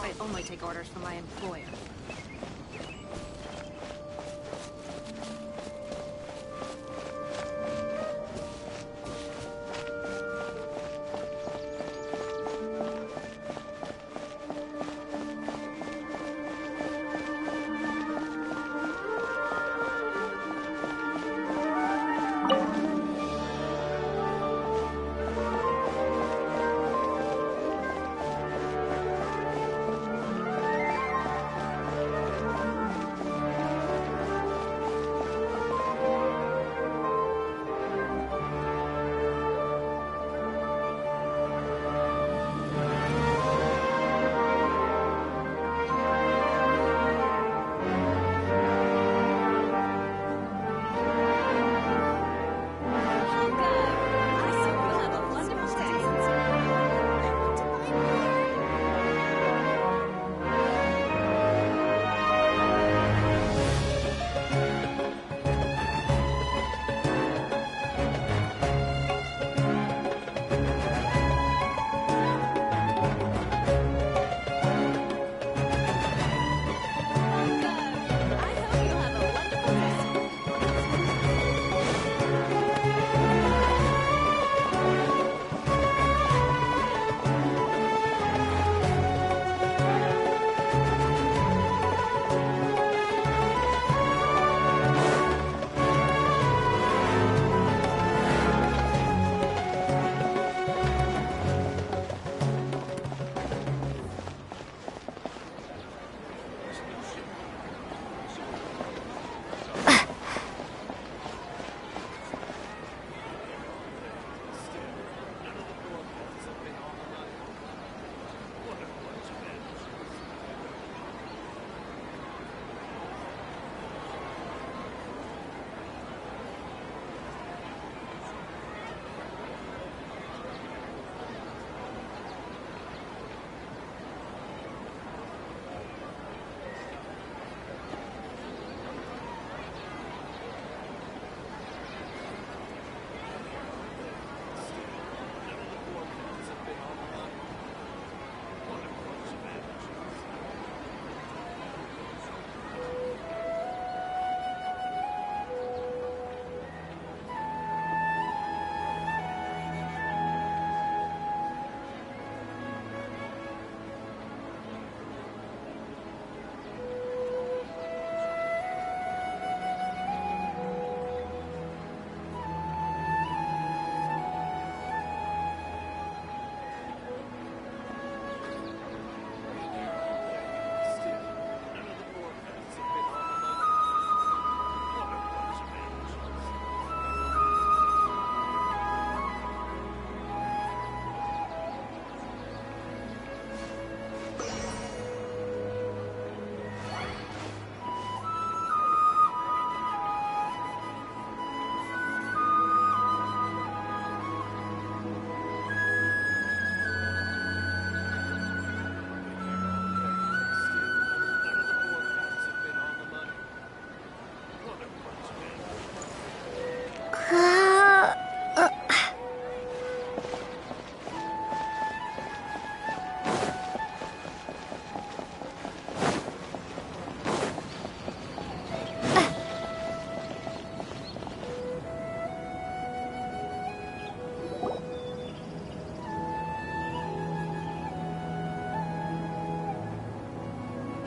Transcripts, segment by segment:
I only take orders from my employer.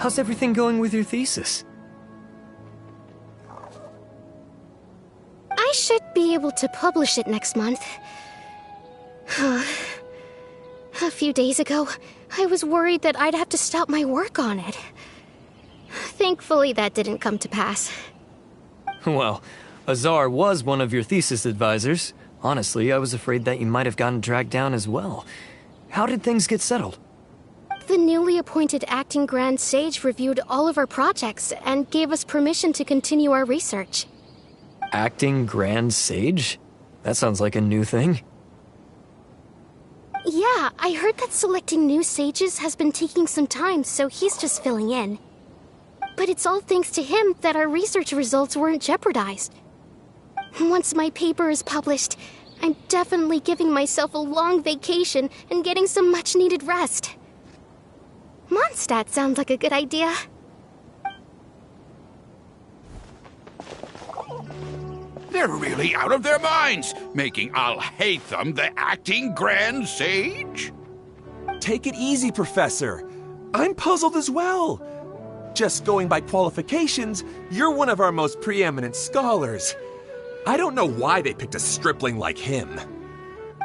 How's everything going with your thesis? I should be able to publish it next month. A few days ago, I was worried that I'd have to stop my work on it. Thankfully, that didn't come to pass. Well, Azar was one of your thesis advisors. Honestly, I was afraid that you might have gotten dragged down as well. How did things get settled? The newly appointed acting Grand Sage reviewed all of our projects and gave us permission to continue our research. Acting Grand Sage? That sounds like a new thing. Yeah, I heard that selecting new sages has been taking some time, so he's just filling in. But it's all thanks to him that our research results weren't jeopardized. Once my paper is published, I'm definitely giving myself a long vacation and getting some much-needed rest. Mondstadt sounds like a good idea. They're really out of their minds, making Alhaitham the acting Grand Sage? Take it easy, Professor. I'm puzzled as well. Just going by qualifications, you're one of our most preeminent scholars. I don't know why they picked a stripling like him.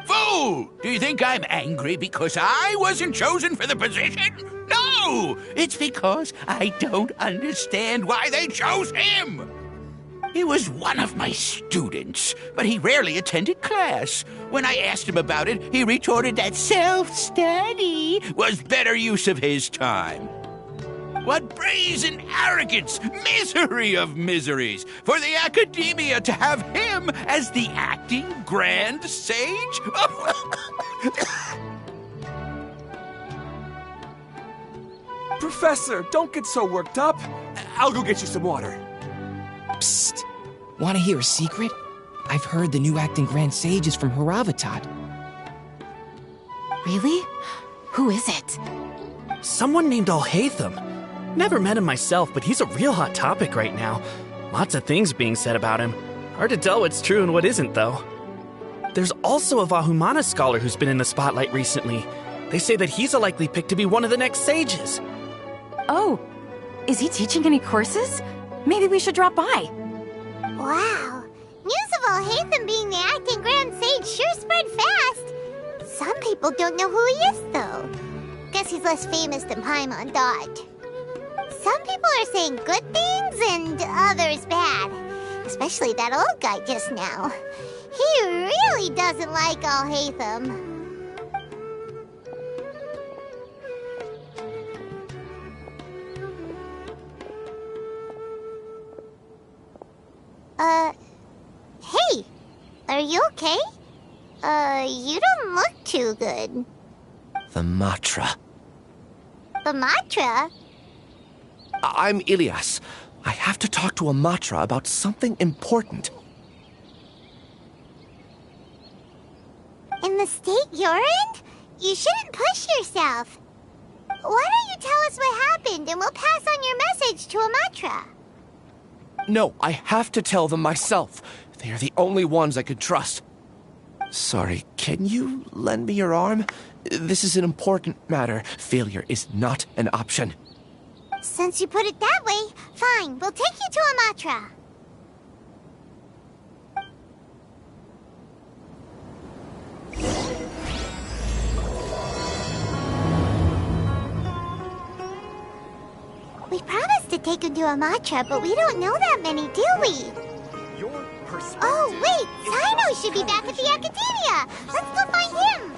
Fool! Do you think I'm angry because I wasn't chosen for the position? No! It's because I don't understand why they chose him! He was one of my students, but he rarely attended class. When I asked him about it, he retorted that self-study was better use of his time. What brazen arrogance, misery of miseries, for the academia to have him as the acting Grand Sage? Professor, don't get so worked up. I'll go get you some water. Psst. Want to hear a secret? I've heard the new acting Grand Sage is from Haravatat. Really? Who is it? Someone named Alhaitham. Never met him myself, but he's a real hot topic right now. Lots of things being said about him. Hard to tell what's true and what isn't, though. There's also a Vahumana scholar who's been in the spotlight recently. They say that he's a likely pick to be one of the next sages. Oh, is he teaching any courses? Maybe we should drop by. Wow. News of Alhaitham being the acting Grand Sage sure spread fast. Some people don't know who he is, though. Guess he's less famous than Paimon Dot. Some people are saying good things and others bad. Especially that old guy just now. He really doesn't like Alhaitham. Hey! Are you okay? You don't look too good. The Matra. The Matra? I'm Ilias. I have to talk to a Matra about something important. In the state you're in? You shouldn't push yourself. Why don't you tell us what happened and we'll pass on your message to a Matra? No, I have to tell them myself. They are the only ones I could trust. Sorry, can you lend me your arm? This is an important matter. Failure is not an option. Since you put it that way, fine, we'll take you to a Matra. We promised to take him to a Matra, but we don't know that many, do we? Oh, wait! Sino should be back at the Academia! Let's go find him!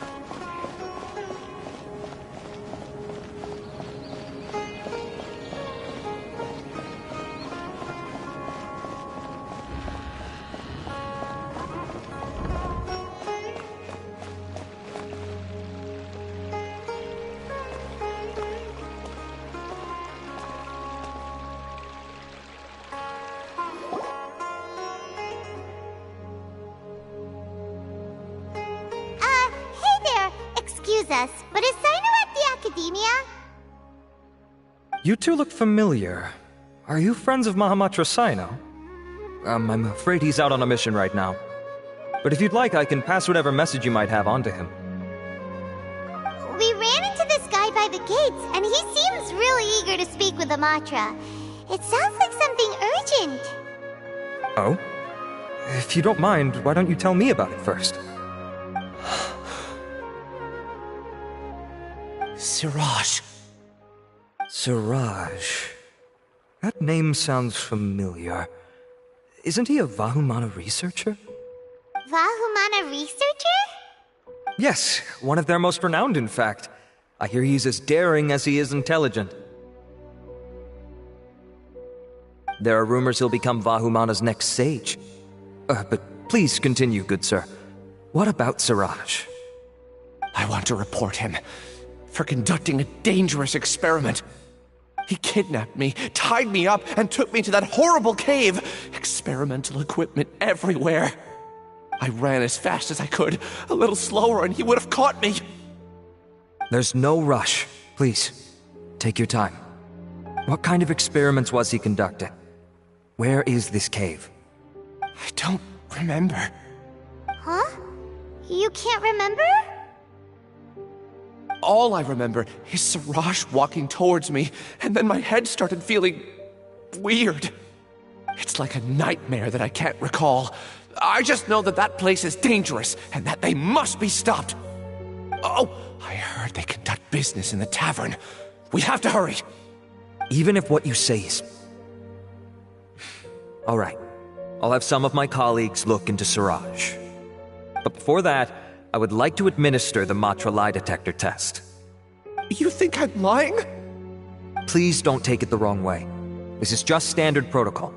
Us, but is Sino at the Academia? You two look familiar. Are you friends of Mahamatra Sino? I'm afraid he's out on a mission right now. But if you'd like, I can pass whatever message you might have on to him. We ran into this guy by the gates, and he seems really eager to speak with Amatra. It sounds like something urgent. Oh? If you don't mind, why don't you tell me about it first? Siraj. Siraj. That name sounds familiar. Isn't he a Vahumana researcher? Vahumana researcher? Yes, one of their most renowned, in fact. I hear he's as daring as he is intelligent. There are rumors he'll become Vahumana's next sage. But please continue, good sir. What about Siraj? I want to report him for conducting a dangerous experiment. He kidnapped me, tied me up, and took me to that horrible cave. Experimental equipment everywhere. I ran as fast as I could, a little slower, and he would have caught me. There's no rush. Please, take your time. What kind of experiments was he conducting? Where is this cave? I don't remember. Huh? You can't remember? All I remember is Siraj walking towards me, and then my head started feeling weird. It's like a nightmare that I can't recall. I just know that that place is dangerous, and that they must be stopped. Oh, I heard they conduct business in the tavern. We have to hurry. Even if what you say is... All right. I'll have some of my colleagues look into Siraj. But before that, I would like to administer the Matra lie detector test. You think I'm lying? Please don't take it the wrong way. This is just standard protocol.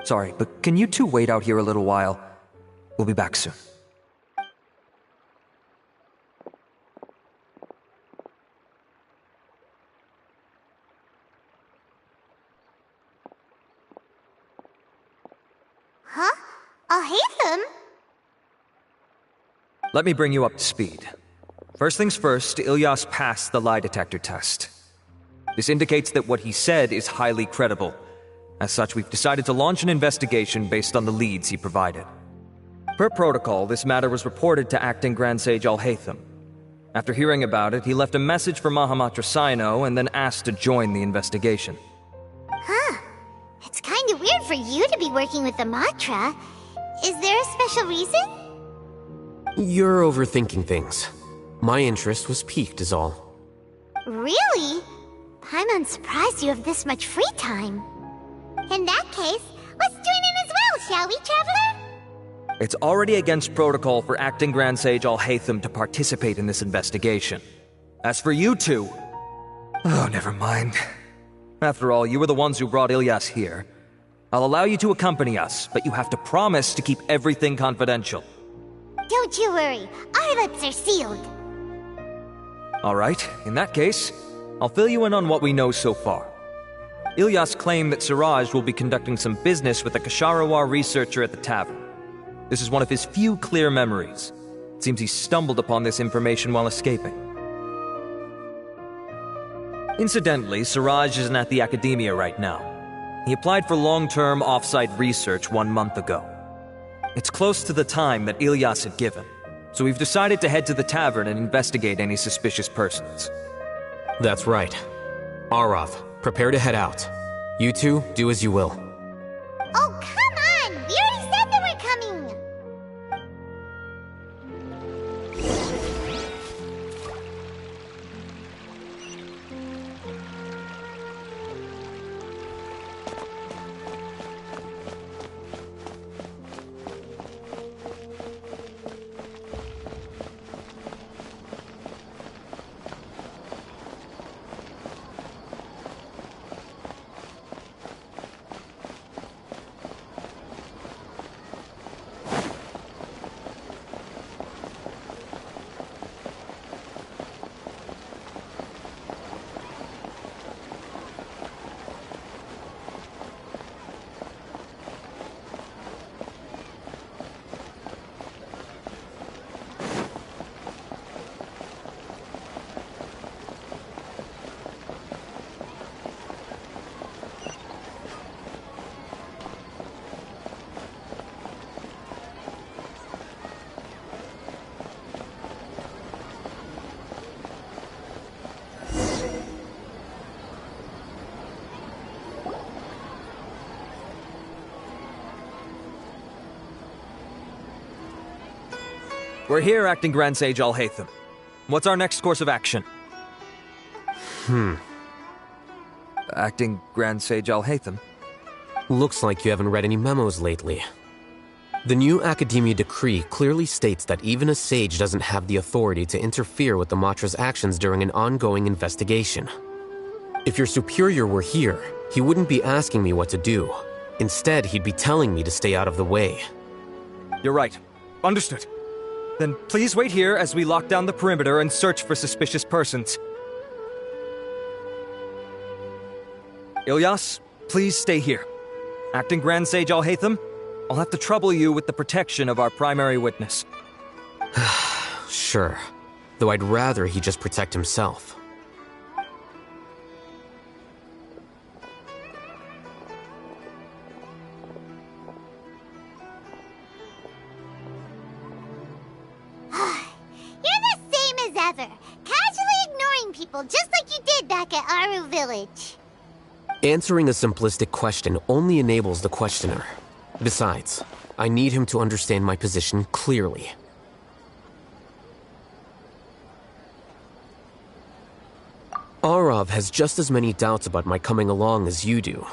Sorry, but can you two wait out here a little while? We'll be back soon. Huh? Alhaitham? Let me bring you up to speed. First things first, Ilyas passed the lie detector test. This indicates that what he said is highly credible. As such, we've decided to launch an investigation based on the leads he provided. Per protocol, this matter was reported to Acting Grand Sage Alhaitham. After hearing about it, he left a message for Mahamatra Sino and then asked to join the investigation. Huh. It's kinda weird for you to be working with the Matra. Is there a special reason? You're overthinking things. My interest was piqued is all. Really? I'm surprised you have this much free time. In that case, let's join in as well, shall we, Traveler? It's already against protocol for Acting Grand Sage Alhaitham to participate in this investigation. As for you two... Oh, never mind. After all, you were the ones who brought Ilyas here. I'll allow you to accompany us, but you have to promise to keep everything confidential. Don't you worry, our lips are sealed. Alright, in that case, I'll fill you in on what we know so far. Ilyas claimed that Siraj will be conducting some business with a Kasharawar researcher at the tavern. This is one of his few clear memories. It seems he stumbled upon this information while escaping. Incidentally, Siraj isn't at the academia right now. He applied for long-term off-site research 1 month ago. It's close to the time that Ilyas had given, so we've decided to head to the tavern and investigate any suspicious persons. That's right. Arav, prepare to head out. You two, do as you will. Oh, come on! We already said that we're coming! We're here, Acting Grand Sage Alhaitham. What's our next course of action? Acting Grand Sage Alhaitham? Looks like you haven't read any memos lately. The new Academia decree clearly states that even a sage doesn't have the authority to interfere with the Matra's actions during an ongoing investigation. If your superior were here, he wouldn't be asking me what to do. Instead, he'd be telling me to stay out of the way. You're right. Understood. Then please wait here as we lock down the perimeter and search for suspicious persons. Ilyas, please stay here. Acting Grand Sage Alhaitham, I'll have to trouble you with the protection of our primary witness. Sure. Though I'd rather he just protect himself. Just like you did back at Aru Village. Answering a simplistic question only enables the questioner. Besides, I need him to understand my position clearly. Arav has just as many doubts about my coming along as you do.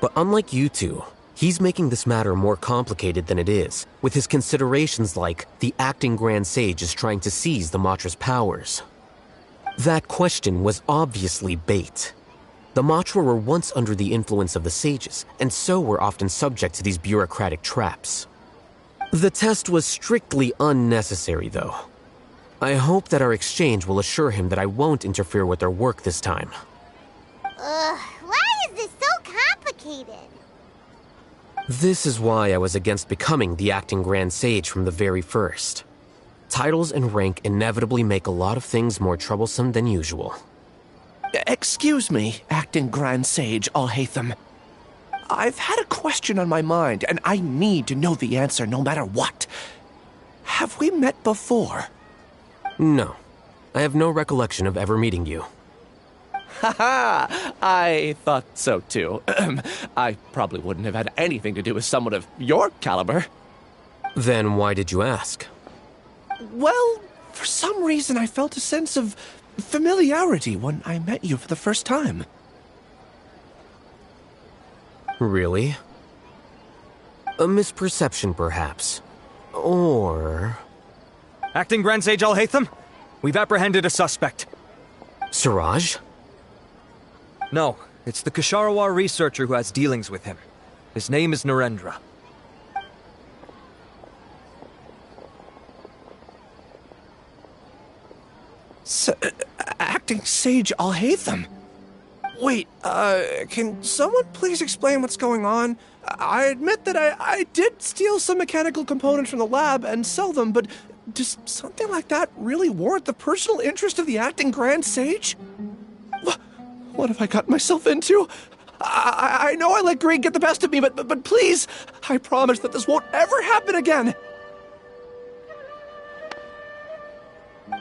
But unlike you two, he's making this matter more complicated than it is, with his considerations like the Acting Grand Sage is trying to seize the Matra's powers. That question was obviously bait. The Matra were once under the influence of the sages, and so were often subject to these bureaucratic traps. The test was strictly unnecessary, though. I hope that our exchange will assure him that I won't interfere with their work this time. Why is this so complicated? This is why I was against becoming the Acting Grand Sage from the very first. Titles and rank inevitably make a lot of things more troublesome than usual. Excuse me, Acting Grand Sage Alhaitham. I've had a question on my mind, and I need to know the answer no matter what. Have we met before? No. I have no recollection of ever meeting you. Haha! I thought so too. I probably wouldn't have had anything to do with someone of your caliber. Then why did you ask? Well, for some reason I felt a sense of familiarity when I met you for the first time. Really? A misperception, perhaps. Or... Acting Grand Sage Alhaitham, we've apprehended a suspect. Siraj? No, it's the Ksharawar researcher who has dealings with him. His name is Narendra. Acting Sage Alhaitham? Wait, can someone please explain what's going on? I admit that I did steal some mechanical components from the lab and sell them, but does something like that really warrant the personal interest of the Acting Grand Sage? What have I gotten myself into? I know I let greed get the best of me, but please, I promise that this won't ever happen again!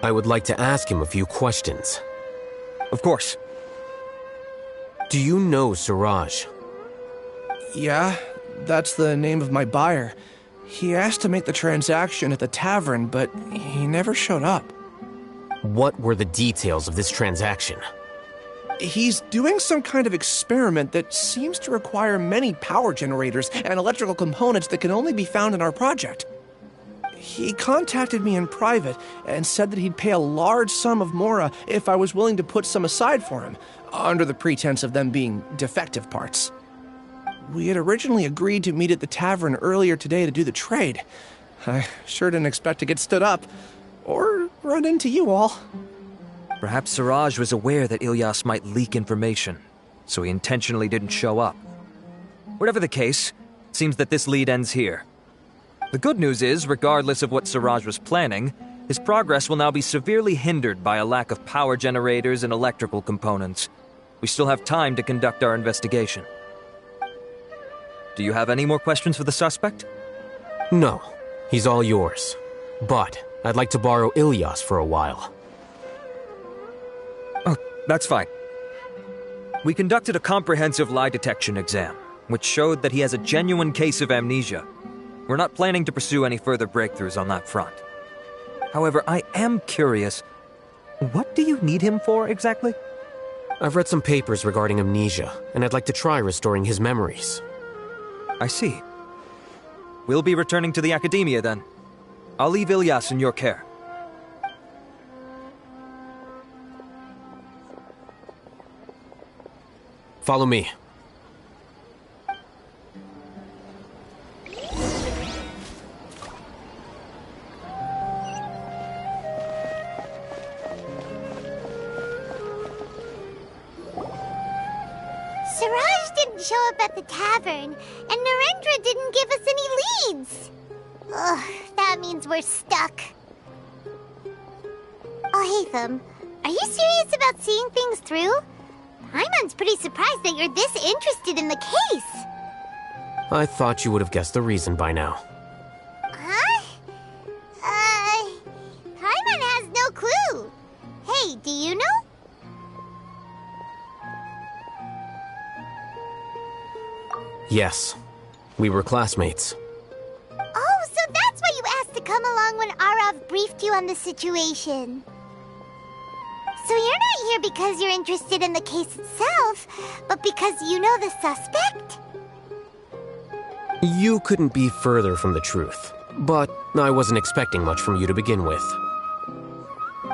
I would like to ask him a few questions. Of course. Do you know Siraj? Yeah, that's the name of my buyer. He asked to make the transaction at the tavern, but he never showed up. What were the details of this transaction? He's doing some kind of experiment that seems to require many power generators and electrical components that can only be found in our project. He contacted me in private and said that he'd pay a large sum of Mora if I was willing to put some aside for him, under the pretense of them being defective parts. We had originally agreed to meet at the tavern earlier today to do the trade. I sure didn't expect to get stood up, or run into you all. Perhaps Siraj was aware that Ilyas might leak information, so he intentionally didn't show up. Whatever the case, it seems that this lead ends here. The good news is, regardless of what Siraj was planning, his progress will now be severely hindered by a lack of power generators and electrical components. We still have time to conduct our investigation. Do you have any more questions for the suspect? No. He's all yours. But I'd like to borrow Ilyas for a while. Oh, that's fine. We conducted a comprehensive lie detection exam, which showed that he has a genuine case of amnesia. We're not planning to pursue any further breakthroughs on that front. However, I am curious. What do you need him for, exactly? I've read some papers regarding amnesia, and I'd like to try restoring his memories. I see. We'll be returning to the Academia, then. I'll leave Ilyas in your care. Follow me. Siraj didn't show up at the tavern, and Narendra didn't give us any leads. Ugh, that means we're stuck. Alhaitham, are you serious about seeing things through? Paimon's pretty surprised that you're this interested in the case. I thought you would have guessed the reason by now. Huh? Paimon has no clue. Hey, do you know? Yes, we were classmates. Oh, so that's why you asked to come along when Arav briefed you on the situation. So you're not here because you're interested in the case itself, but because you know the suspect? You couldn't be further from the truth, but I wasn't expecting much from you to begin with.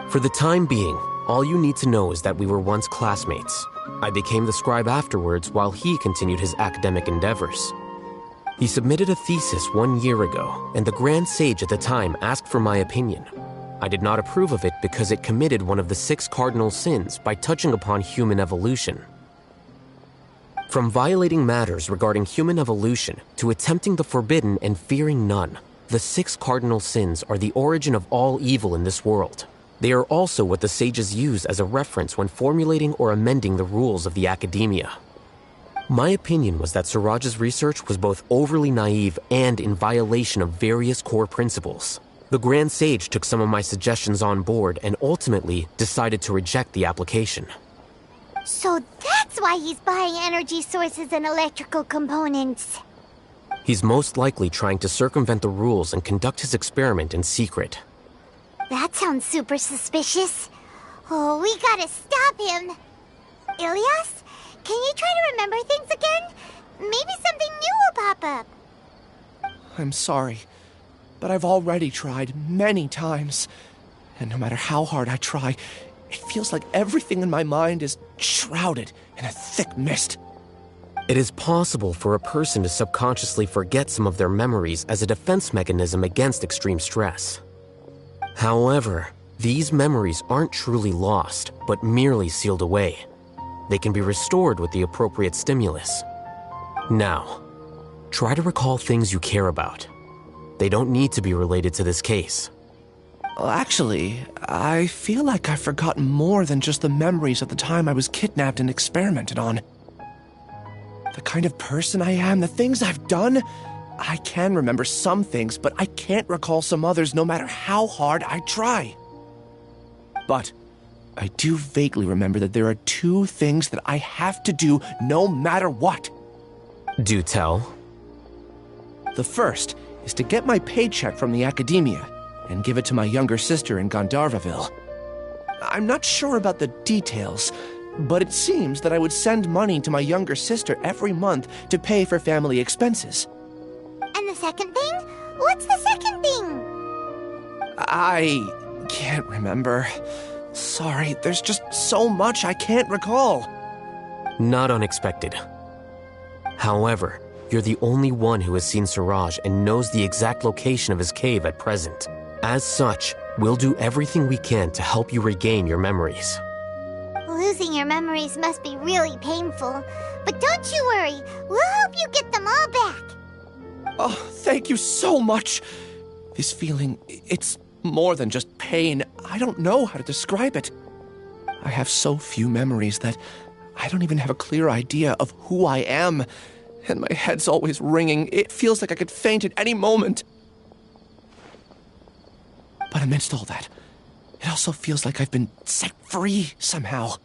For the time being, all you need to know is that we were once classmates. I became the scribe afterwards while he continued his academic endeavors. He submitted a thesis 1 year ago, and the Grand Sage at the time asked for my opinion. I did not approve of it because it committed one of the 6 cardinal sins by touching upon human evolution. From violating matters regarding human evolution to attempting the forbidden and fearing none, the 6 cardinal sins are the origin of all evil in this world. They are also what the sages use as a reference when formulating or amending the rules of the Academia. My opinion was that Siraj's research was both overly naive and in violation of various core principles. The Grand Sage took some of my suggestions on board and ultimately decided to reject the application. So that's why he's buying energy sources and electrical components. He's most likely trying to circumvent the rules and conduct his experiment in secret. That sounds super suspicious. Oh, we gotta stop him. Ilyas, can you try to remember things again? Maybe something new will pop up. I'm sorry, but I've already tried many times. And no matter how hard I try, it feels like everything in my mind is shrouded in a thick mist. It is possible for a person to subconsciously forget some of their memories as a defense mechanism against extreme stress. However, these memories aren't truly lost, but merely sealed away. They can be restored with the appropriate stimulus. Now, try to recall things you care about. They don't need to be related to this case. Well, actually, I feel like I've forgotten more than just the memories of the time I was kidnapped and experimented on. The kind of person I am, the things I've done, I can remember some things, but I can't recall some others no matter how hard I try. But I do vaguely remember that there are 2 things that I have to do no matter what. Do tell. The first is to get my paycheck from the Academia and give it to my younger sister in Gandharvaville. I'm not sure about the details, but it seems that I would send money to my younger sister every month to pay for family expenses. And the second thing? What's the second thing? I can't remember. Sorry, there's just so much I can't recall. Not unexpected. However, you're the only one who has seen Siraj and knows the exact location of his cave at present. As such, we'll do everything we can to help you regain your memories. Losing your memories must be really painful. But don't you worry, we'll help you get them all back. Oh, thank you so much. This feeling, it's more than just pain. I don't know how to describe it. I have so few memories that I don't even have a clear idea of who I am. And my head's always ringing. It feels like I could faint at any moment. But amidst all that, it also feels like I've been set free somehow.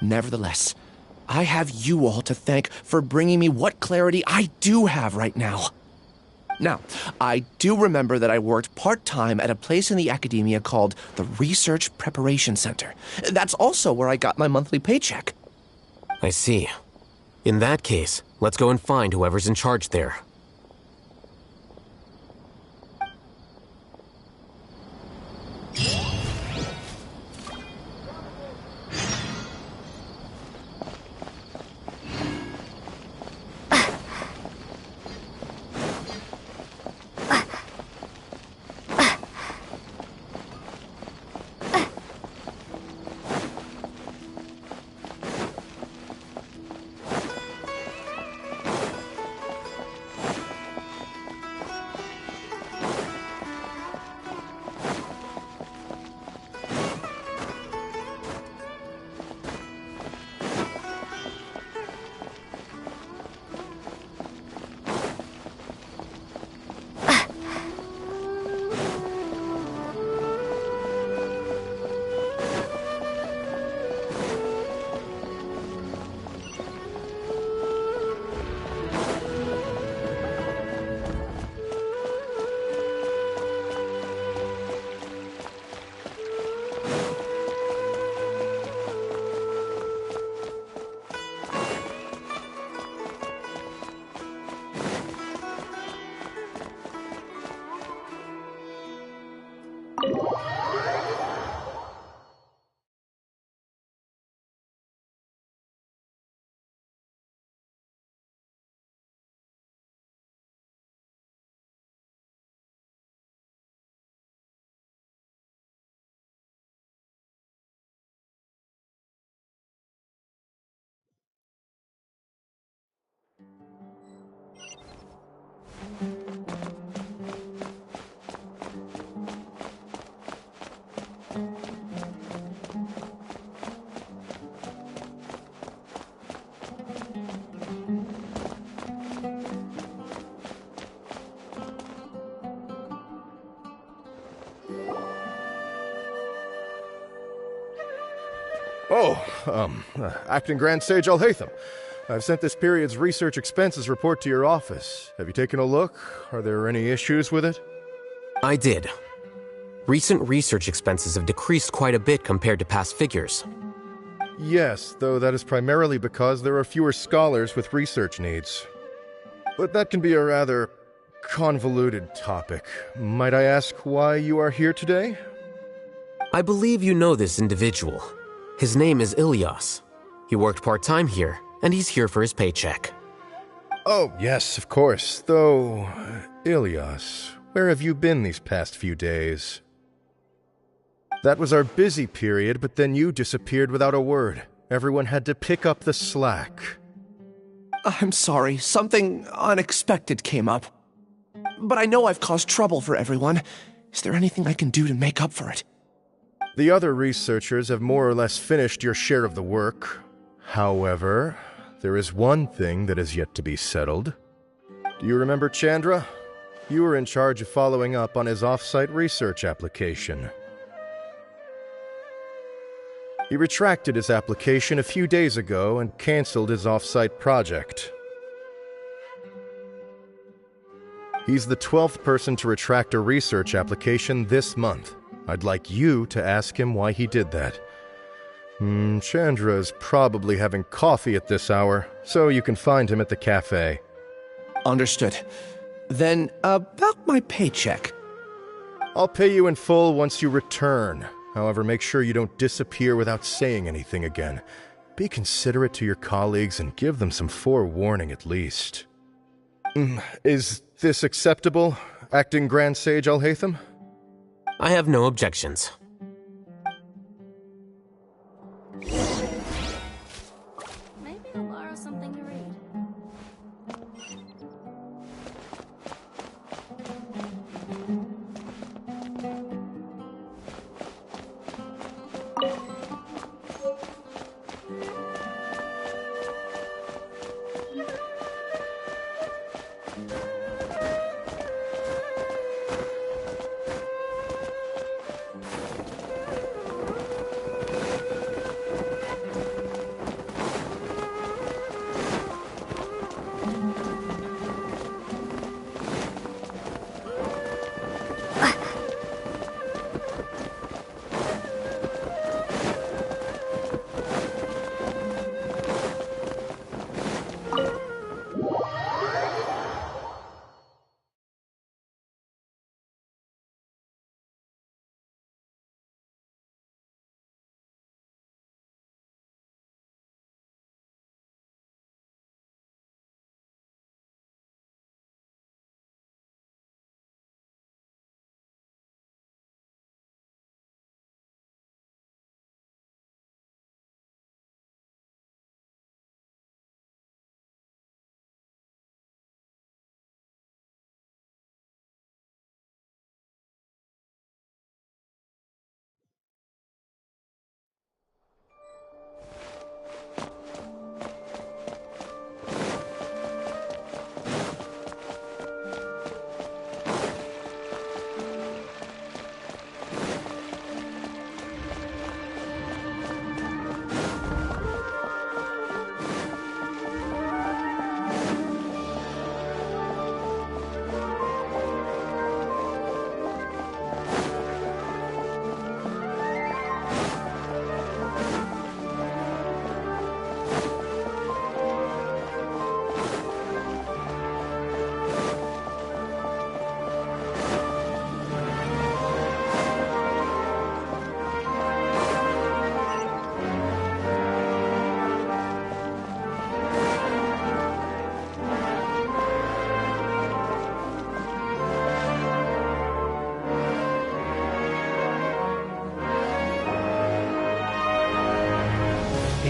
Nevertheless, I have you all to thank for bringing me what clarity I do have right now. Now, I do remember that I worked part-time at a place in the academia called the Research Preparation Center. That's also where I got my monthly paycheck. I see. In that case, let's go and find whoever's in charge there. Acting Grand Sage Alhaitham. I've sent this period's research expenses report to your office. Have you taken a look? Are there any issues with it? I did. Recent research expenses have decreased quite a bit compared to past figures. Yes, though that is primarily because there are fewer scholars with research needs. But that can be a rather convoluted topic. Might I ask why you are here today? I believe you know this individual. His name is Ilyas. He worked part-time here, and he's here for his paycheck. Oh, yes, of course. Though, Ilyas, where have you been these past few days? That was our busy period, but then you disappeared without a word. Everyone had to pick up the slack. I'm sorry, something unexpected came up. But I know I've caused trouble for everyone. Is there anything I can do to make up for it? The other researchers have more or less finished your share of the work. However, there is one thing that is yet to be settled. Do you remember Chandra? You were in charge of following up on his off-site research application. He retracted his application a few days ago and canceled his off-site project. He's the 12th person to retract a research application this month. I'd like you to ask him why he did that. Chandra is probably having coffee at this hour, so you can find him at the cafe. Understood. Then, about my paycheck. I'll pay you in full once you return. However, make sure you don't disappear without saying anything again. Be considerate to your colleagues and give them some forewarning at least. Is this acceptable, Acting Grand Sage Alhaitham? I have no objections. Maybe I'll borrow something to read.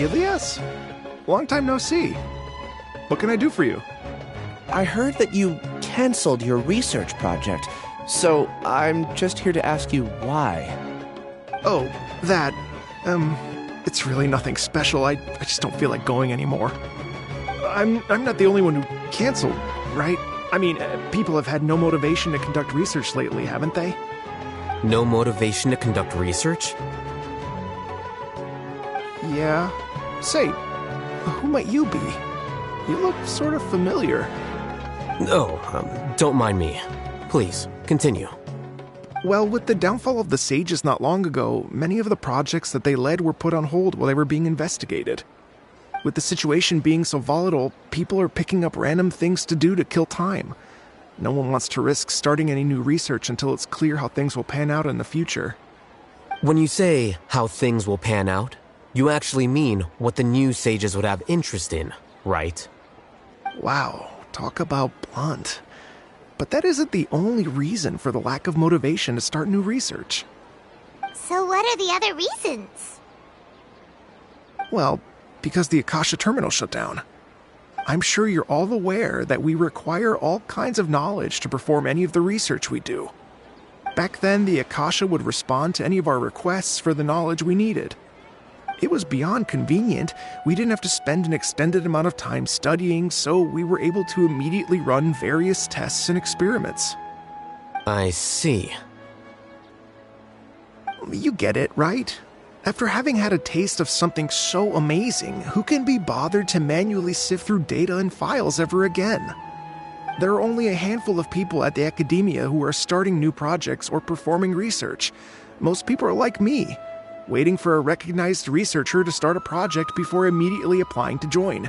Ilias? Long time no see. What can I do for you? I heard that you canceled your research project, so I'm just here to ask you why. Oh, that... it's really nothing special. I just don't feel like going anymore. I'm not the only one who canceled, right? I mean, people have had no motivation to conduct research lately, haven't they? No motivation to conduct research? Yeah. Say, who might you be? You look sort of familiar. Oh, don't mind me. Please, continue. Well, with the downfall of the Sages not long ago, many of the projects that they led were put on hold while they were being investigated. With the situation being so volatile, people are picking up random things to do to kill time. No one wants to risk starting any new research until it's clear how things will pan out in the future. When you say how things will pan out, you actually mean what the new Sages would have interest in, right? Wow, talk about blunt. But that isn't the only reason for the lack of motivation to start new research. So what are the other reasons? Well, because the Akasha terminal shut down. I'm sure you're all aware that we require all kinds of knowledge to perform any of the research we do. Back then, the Akasha would respond to any of our requests for the knowledge we needed. It was beyond convenient. We didn't have to spend an extended amount of time studying, so we were able to immediately run various tests and experiments. I see. You get it, right? After having had a taste of something so amazing, who can be bothered to manually sift through data and files ever again? There are only a handful of people at the academia who are starting new projects or performing research. Most people are like me, waiting for a recognized researcher to start a project before immediately applying to join.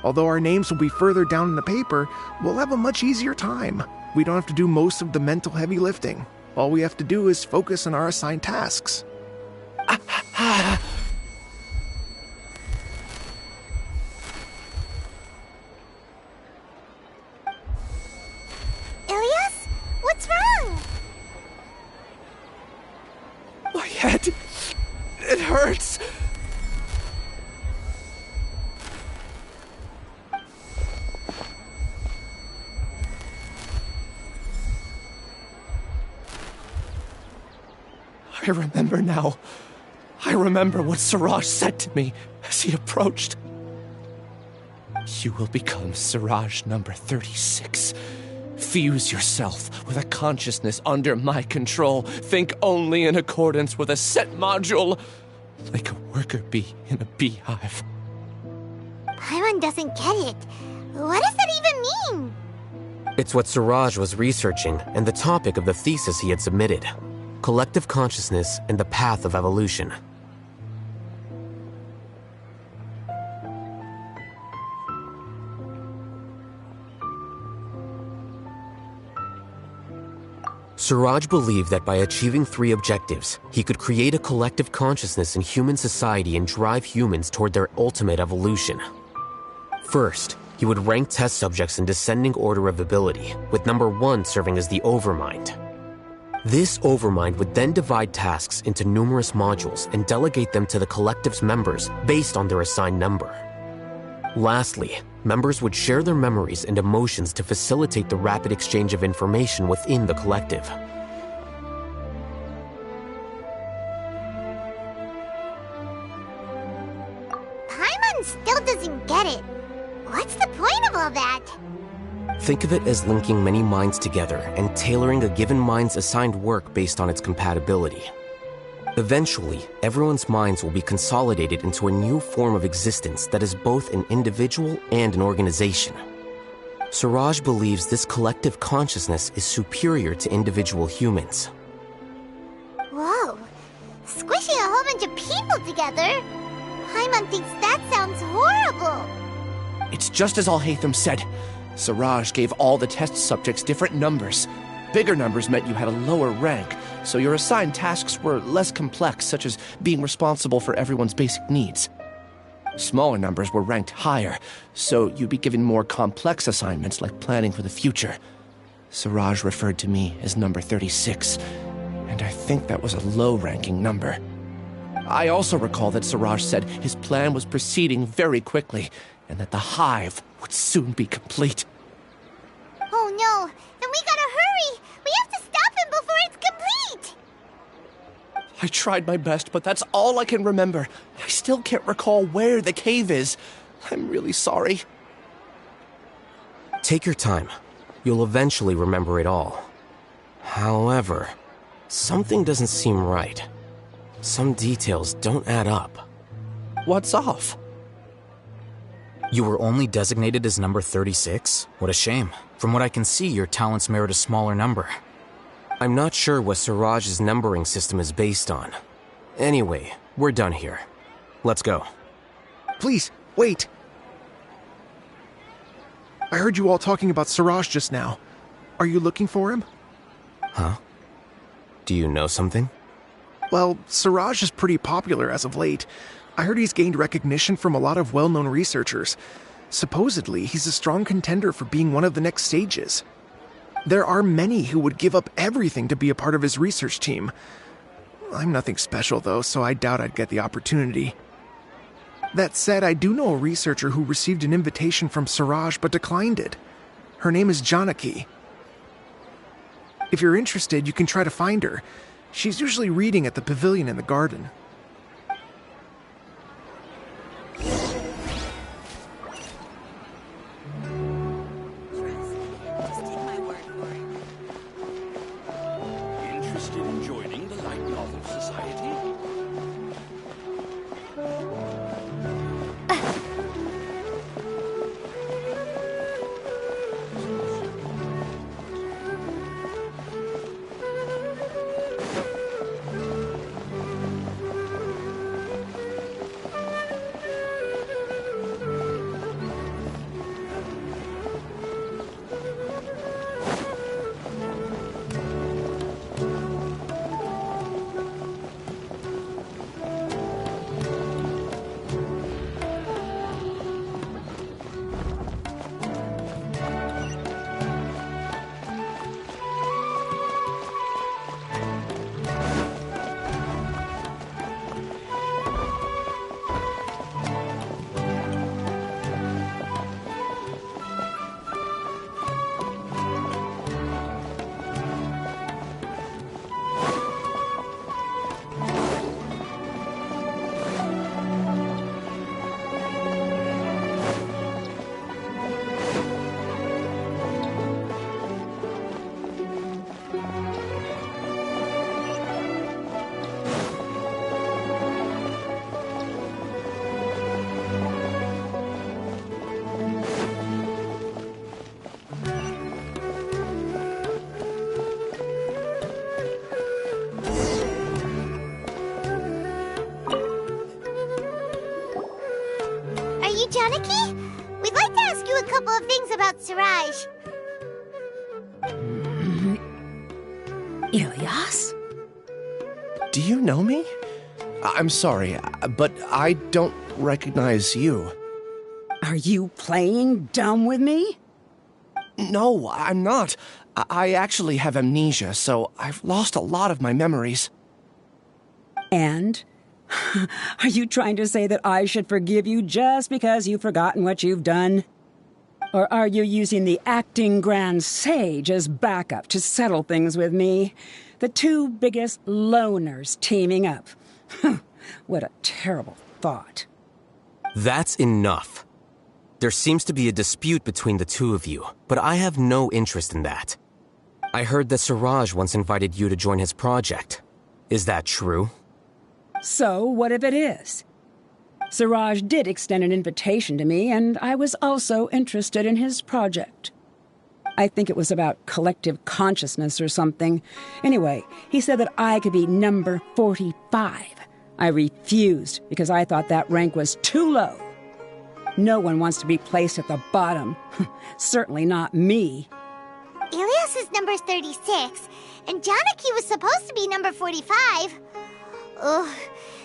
Although our names will be further down in the paper, we'll have a much easier time. We don't have to do most of the mental heavy lifting. All we have to do is focus on our assigned tasks. Ilias? What's wrong? My head... it hurts. I remember now. I remember what Siraj said to me as he approached. You will become Siraj number 36. Fuse yourself with a consciousness under my control. Think only in accordance with a set module, like a worker bee in a beehive. Paimon doesn't get it. What does that even mean? It's what Siraj was researching and the topic of the thesis he had submitted. Collective consciousness and the path of evolution. Siraj believed that by achieving 3 objectives, he could create a collective consciousness in human society and drive humans toward their ultimate evolution. First, he would rank test subjects in descending order of ability, with number 1 serving as the Overmind. This Overmind would then divide tasks into numerous modules and delegate them to the collective's members based on their assigned number. Lastly, members would share their memories and emotions to facilitate the rapid exchange of information within the collective. Paimon still doesn't get it. What's the point of all that? Think of it as linking many minds together and tailoring a given mind's assigned work based on its compatibility. Eventually, everyone's minds will be consolidated into a new form of existence that is both an individual and an organization. Siraj believes this collective consciousness is superior to individual humans. Whoa. Squishing a whole bunch of people together? Paimon thinks that sounds horrible. It's just as Alhaitham said. Siraj gave all the test subjects different numbers. Bigger numbers meant you had a lower rank, so your assigned tasks were less complex, such as being responsible for everyone's basic needs. Smaller numbers were ranked higher, so you'd be given more complex assignments like planning for the future. Siraj referred to me as number 36, and I think that was a low-ranking number. I also recall that Siraj said his plan was proceeding very quickly, and that the hive would soon be complete. Oh no, then we gotta hurry! We have to stop him before it's complete! I tried my best, but that's all I can remember. I still can't recall where the cave is. I'm really sorry. Take your time. You'll eventually remember it all. However, something doesn't seem right. Some details don't add up. What's off? You were only designated as number 36? What a shame. From what I can see, your talents merit a smaller number. I'm not sure what Siraj's numbering system is based on. Anyway, we're done here. Let's go. Please, wait. I heard you all talking about Siraj just now. Are you looking for him? Huh? Do you know something? Well, Siraj is pretty popular as of late. I heard he's gained recognition from a lot of well-known researchers. Supposedly, he's a strong contender for being one of the next sages. There are many who would give up everything to be a part of his research team. I'm nothing special, though, so I doubt I'd get the opportunity. That said, I do know a researcher who received an invitation from Siraj but declined it. Her name is Janaki. If you're interested, you can try to find her. She's usually reading at the pavilion in the garden. Interested in joining the Light Novel Society? Janaki? We'd like to ask you a couple of things about Siraj. Ilyas? Do you know me? I'm sorry, but I don't recognize you. Are you playing dumb with me? No, I'm not. I actually have amnesia, so I've lost a lot of my memories. And? Are you trying to say that I should forgive you just because you've forgotten what you've done? Or are you using the acting Grand Sage as backup to settle things with me? The two biggest loners teaming up. What a terrible thought. That's enough. There seems to be a dispute between the two of you, but I have no interest in that. I heard that Siraj once invited you to join his project. Is that true? So, what if it is? Siraj did extend an invitation to me, and I was also interested in his project. I think it was about collective consciousness or something. Anyway, he said that I could be number 45. I refused because I thought that rank was too low. No one wants to be placed at the bottom. Certainly not me. Ilyas is number 36, and Janaki was supposed to be number 45. Ugh,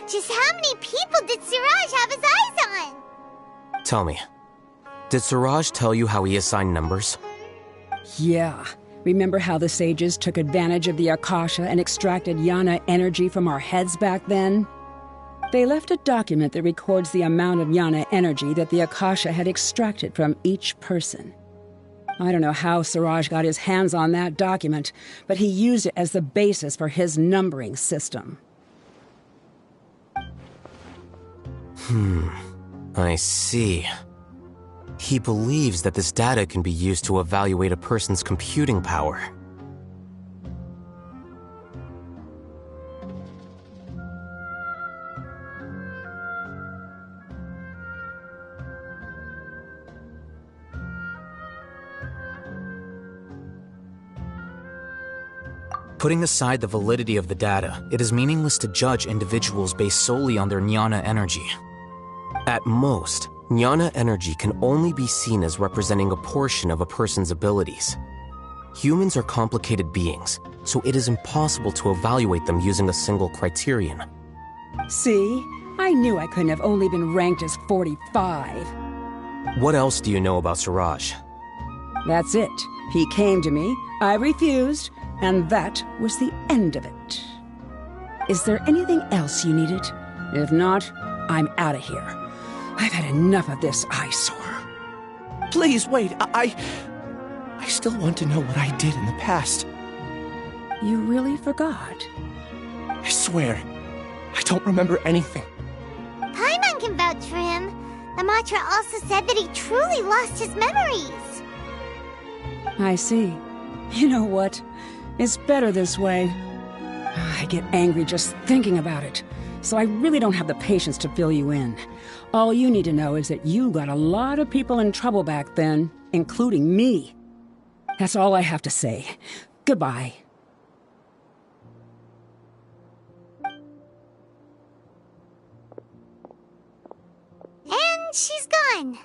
just how many people did Siraj have his eyes on? Tell me, did Siraj tell you how he assigned numbers? Yeah. Remember how the sages took advantage of the Akasha and extracted Yana energy from our heads back then? They left a document that records the amount of jnana energy that the Akasha had extracted from each person. I don't know how Siraj got his hands on that document, but he used it as the basis for his numbering system. I see. He believes that this data can be used to evaluate a person's computing power. Putting aside the validity of the data, it is meaningless to judge individuals based solely on their jnana energy. At most, jnana energy can only be seen as representing a portion of a person's abilities. Humans are complicated beings, so it is impossible to evaluate them using a single criterion. See? I knew I couldn't have only been ranked as 45. What else do you know about Siraj? That's it. He came to me, I refused, and that was the end of it. Is there anything else you needed? If not, I'm out of here. I've had enough of this eyesore. Please, wait. I still want to know what I did in the past. You really forgot? I swear, I don't remember anything. Paimon can vouch for him. The mantra also said that he truly lost his memories. I see. You know what? It's better this way. I get angry just thinking about it, so I really don't have the patience to fill you in. All you need to know is that you got a lot of people in trouble back then, including me. That's all I have to say. Goodbye. And she's gone.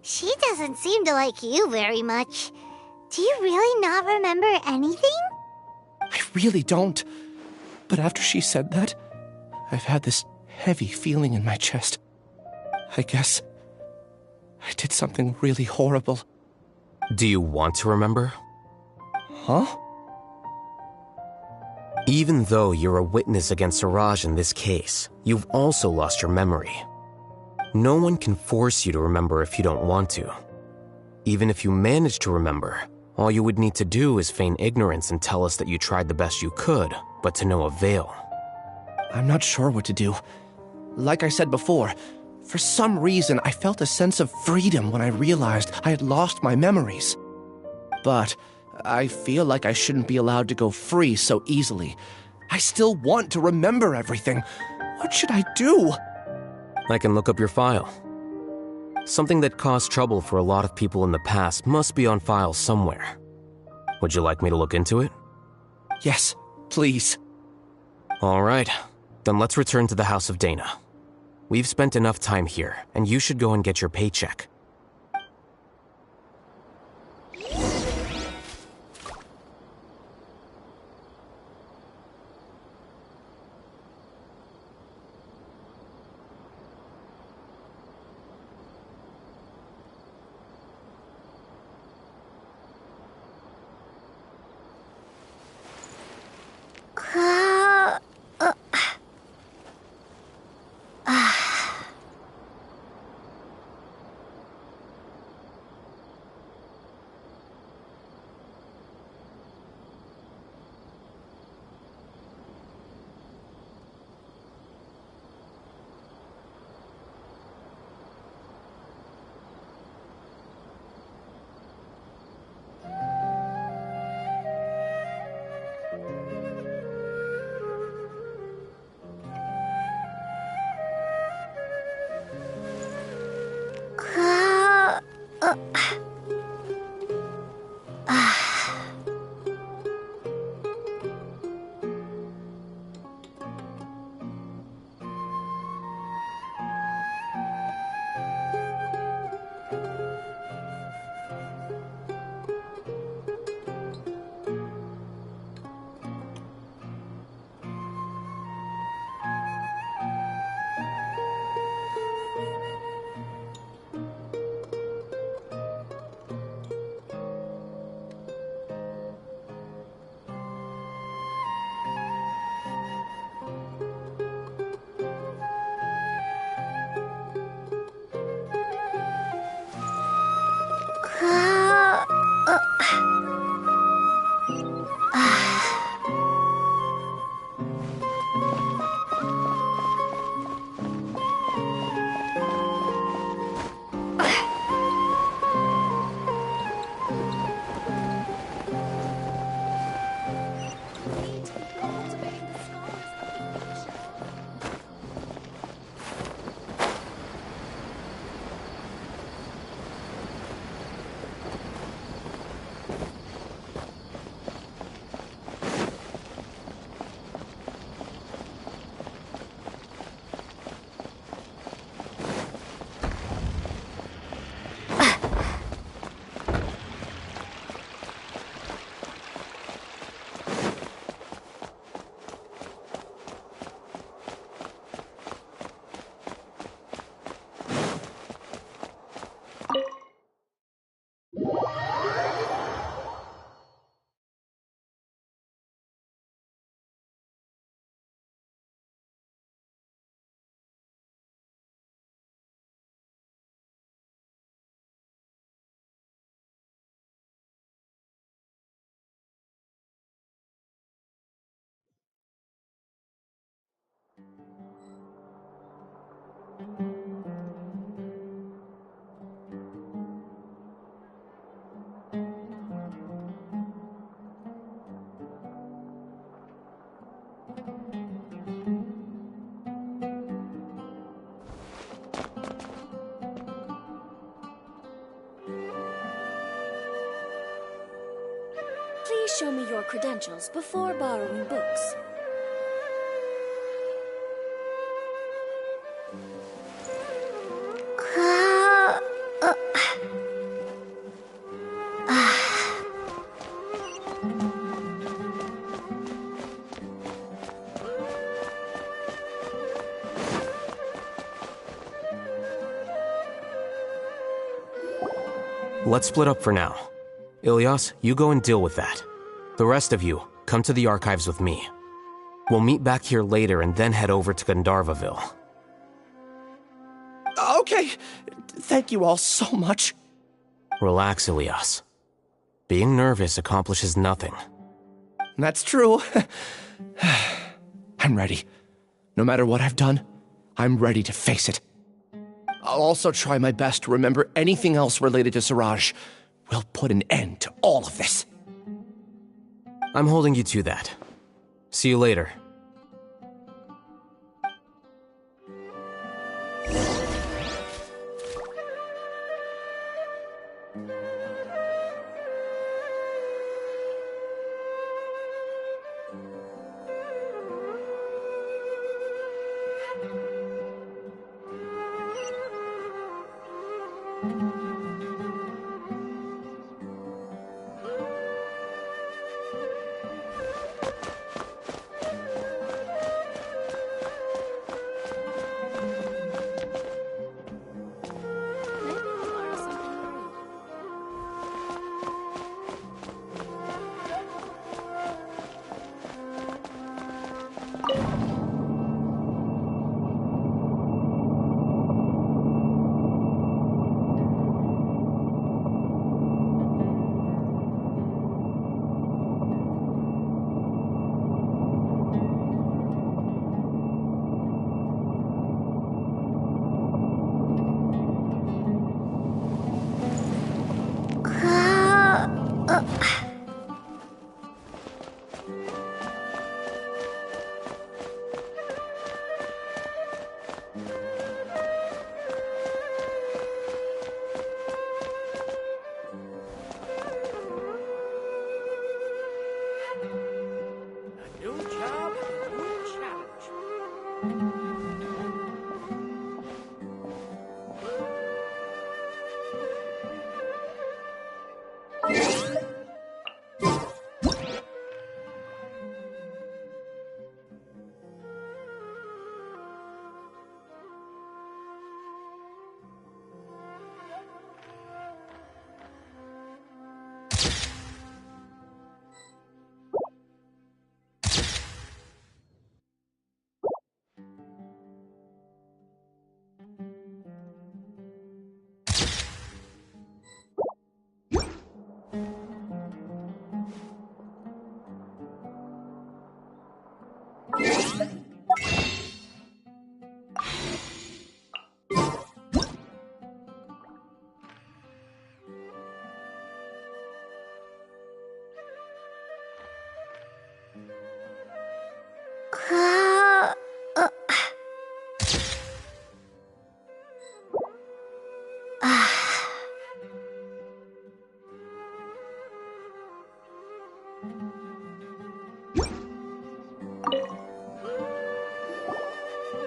She doesn't seem to like you very much. Do you really not remember anything? I really don't. But after she said that, I've had this heavy feeling in my chest. I guess I did something really horrible. Do you want to remember? Huh? Even though you're a witness against Siraj in this case, you've also lost your memory. No one can force you to remember if you don't want to. Even if you manage to remember, all you would need to do is feign ignorance and tell us that you tried the best you could, but to no avail. I'm not sure what to do. Like I said before, for some reason I felt a sense of freedom when I realized I had lost my memories. But I feel like I shouldn't be allowed to go free so easily. I still want to remember everything. What should I do? I can look up your file. Something that caused trouble for a lot of people in the past must be on file somewhere. Would you like me to look into it? Yes, please. All right, then let's return to the House of Dana. We've spent enough time here, and you should go and get your paycheck. Please show me your credentials before borrowing books. Let's split up for now. Ilyas, you go and deal with that. The rest of you, come to the archives with me. We'll meet back here later and then head over to Gandharvaville. Okay. Thank you all so much. Relax, Ilyas. Being nervous accomplishes nothing. That's true. I'm ready. No matter what I've done, I'm ready to face it. I'll also try my best to remember anything else related to Siraj. We'll put an end to all of this. I'm holding you to that. See you later.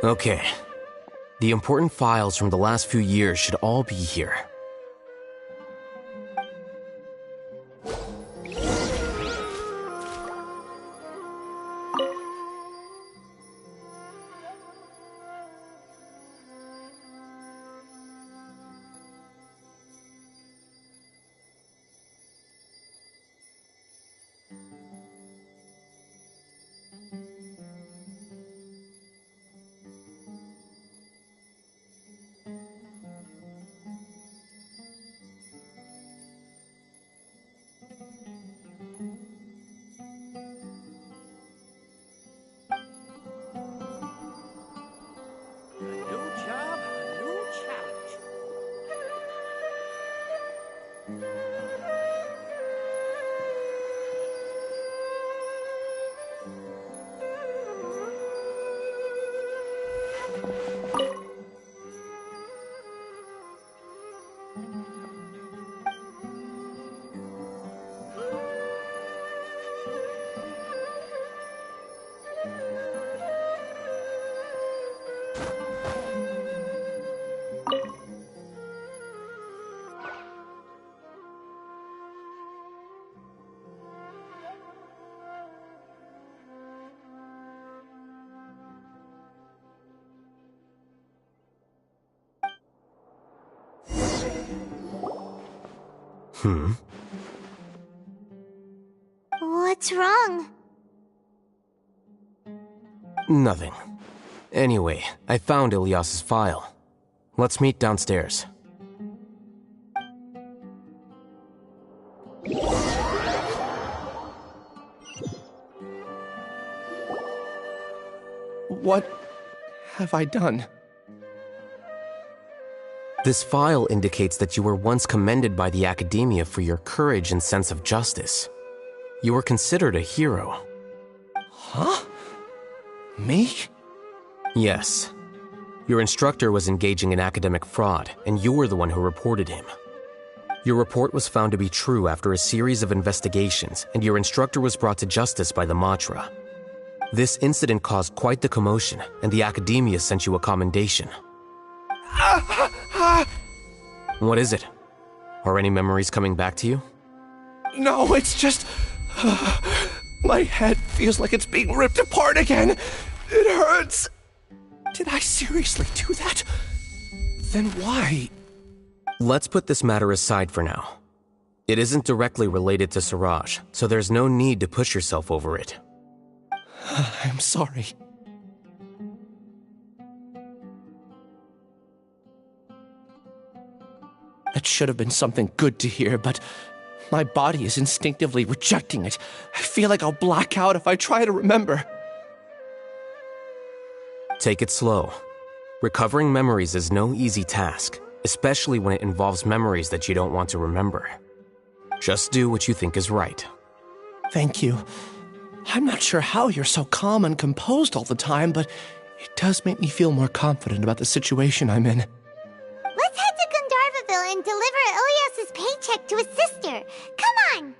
Okay. The important files from the last few years should all be here. What's wrong? Nothing. Anyway, I found Ilyas's file. Let's meet downstairs. What have I done? This file indicates that you were once commended by the Academia for your courage and sense of justice. You were considered a hero. Huh? Me? Yes. Your instructor was engaging in academic fraud, and you were the one who reported him. Your report was found to be true after a series of investigations, and your instructor was brought to justice by the Matra. This incident caused quite the commotion, and the Academia sent you a commendation. What is it? Are any memories coming back to you? No, it's just... my head feels like it's being ripped apart again. It hurts. Did I seriously do that? Then why? Let's put this matter aside for now. It isn't directly related to Siraj, so there's no need to push yourself over it. I'm sorry. That should have been something good to hear, but my body is instinctively rejecting it. I feel like I'll black out if I try to remember. Take it slow. Recovering memories is no easy task, especially when it involves memories that you don't want to remember. Just do what you think is right. Thank you. I'm not sure how you're so calm and composed all the time, but it does make me feel more confident about the situation I'm in. Let's head to Gandharvaville and deliver Ilyas's paycheck to his sister. Come on!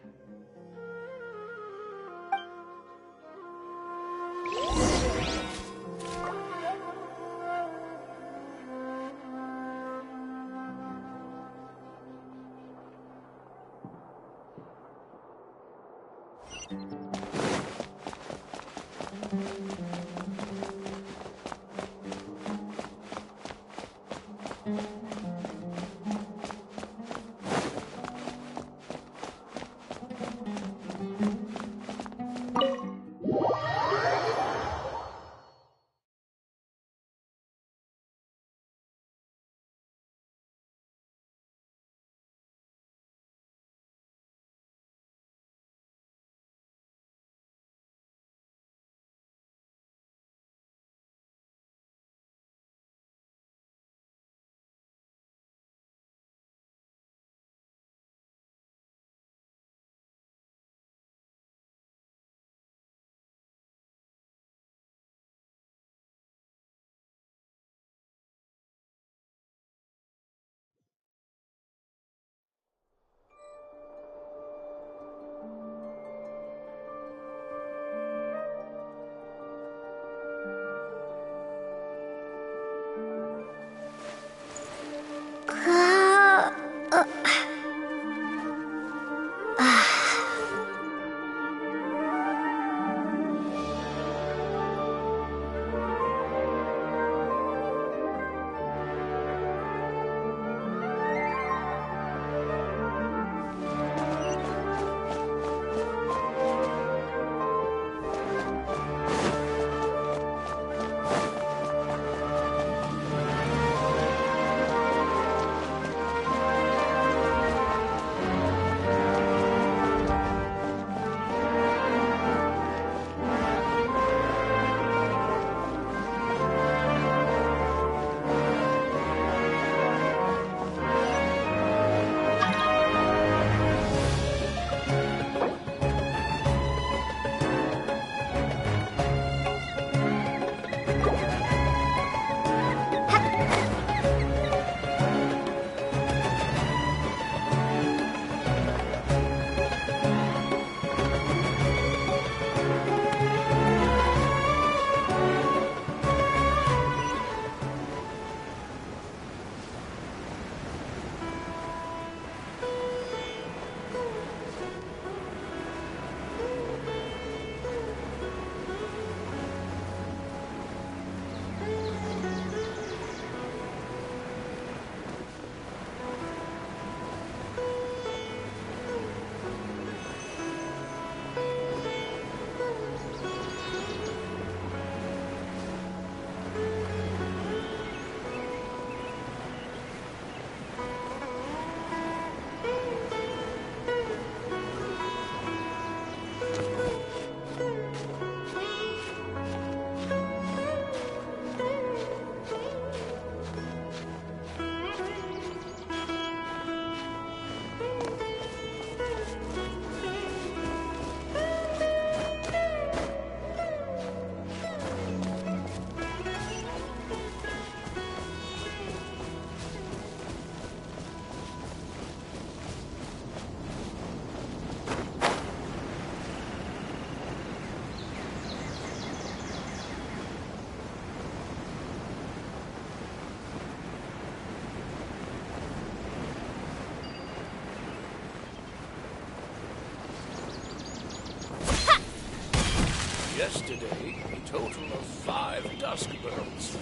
Yesterday, a total of 5 dusk birds.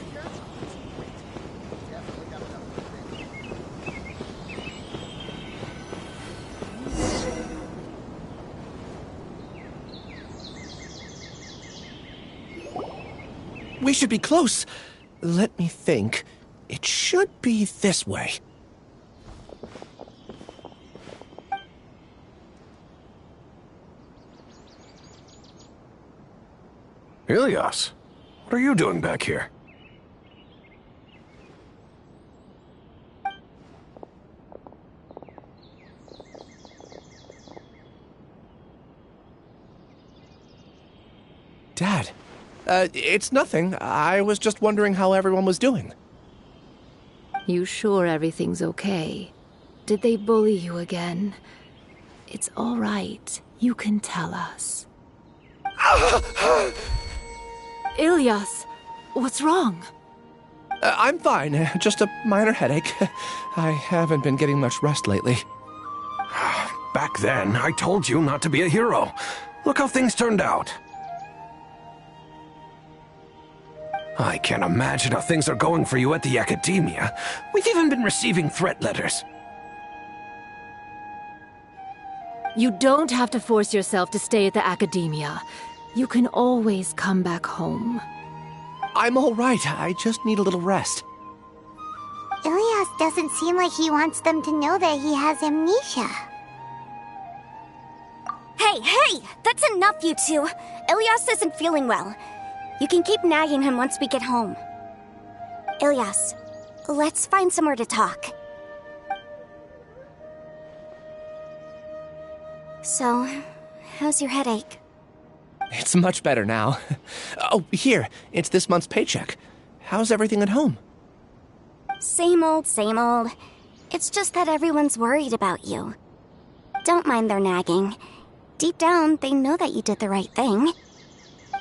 We should be close. Let me think. It should be this way. Ilias, what are you doing back here? Dad, it's nothing. I was just wondering how everyone was doing. You sure everything's okay? Did they bully you again? It's all right. You can tell us. Ilias, what's wrong? I'm fine. Just a minor headache. I haven't been getting much rest lately. Back then, I told you not to be a hero. Look how things turned out. I can't imagine how things are going for you at the Academia. We've even been receiving threat letters. You don't have to force yourself to stay at the Academia. You can always come back home. I'm all right. I just need a little rest. Ilias doesn't seem like he wants them to know that he has amnesia. Hey! That's enough, you two! Ilias isn't feeling well. You can keep nagging him once we get home. Ilias, let's find somewhere to talk. So, how's your headache? It's much better now. Oh, here. It's this month's paycheck. How's everything at home? Same old, same old. It's just that everyone's worried about you. Don't mind their nagging. Deep down, they know that you did the right thing.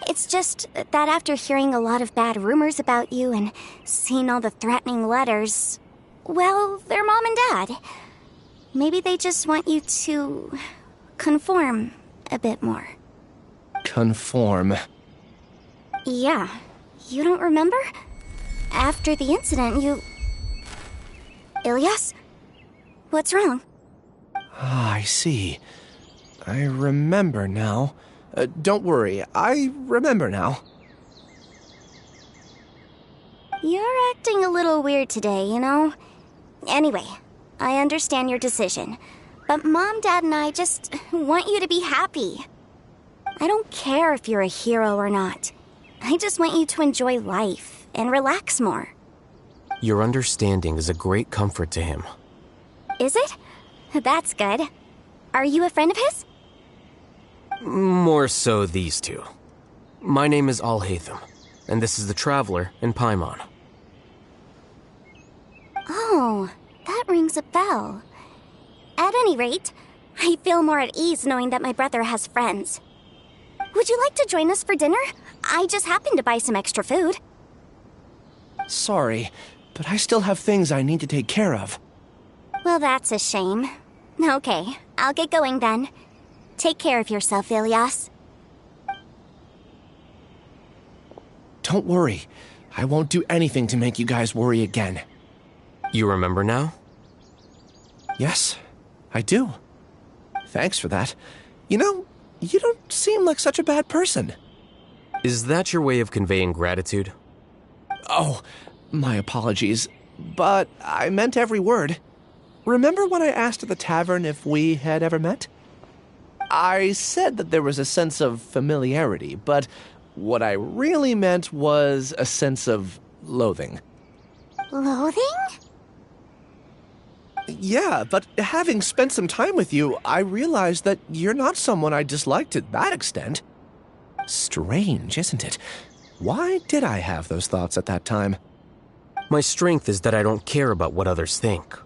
It's just that after hearing a lot of bad rumors about you and seeing all the threatening letters, well, they're mom and dad. Maybe they just want you to conform a bit more. Conform. Yeah. You don't remember? After the incident, you... Ilias? What's wrong? Ah, I see. I remember now. Don't worry, I remember now. You're acting a little weird today, you know? Anyway, I understand your decision. But Mom, Dad, and I just want you to be happy. I don't care if you're a hero or not. I just want you to enjoy life and relax more. Your understanding is a great comfort to him. Is it? That's good. Are you a friend of his? More so these two. My name is Alhaitham, and this is the Traveler in Paimon. Oh, that rings a bell. At any rate, I feel more at ease knowing that my brother has friends. Would you like to join us for dinner? I just happened to buy some extra food. Sorry, but I still have things I need to take care of. Well, that's a shame. Okay, I'll get going then. Take care of yourself, Ilias. Don't worry. I won't do anything to make you guys worry again. You remember now? Yes, I do. Thanks for that. You know, you don't seem like such a bad person. Is that your way of conveying gratitude? Oh, my apologies. But I meant every word. Remember when I asked at the tavern if we had ever met? I said that there was a sense of familiarity, but what I really meant was a sense of loathing. Loathing? Yeah, but having spent some time with you, I realized that you're not someone I dislike to that extent. Strange, isn't it? Why did I have those thoughts at that time? My strength is that I don't care about what others think.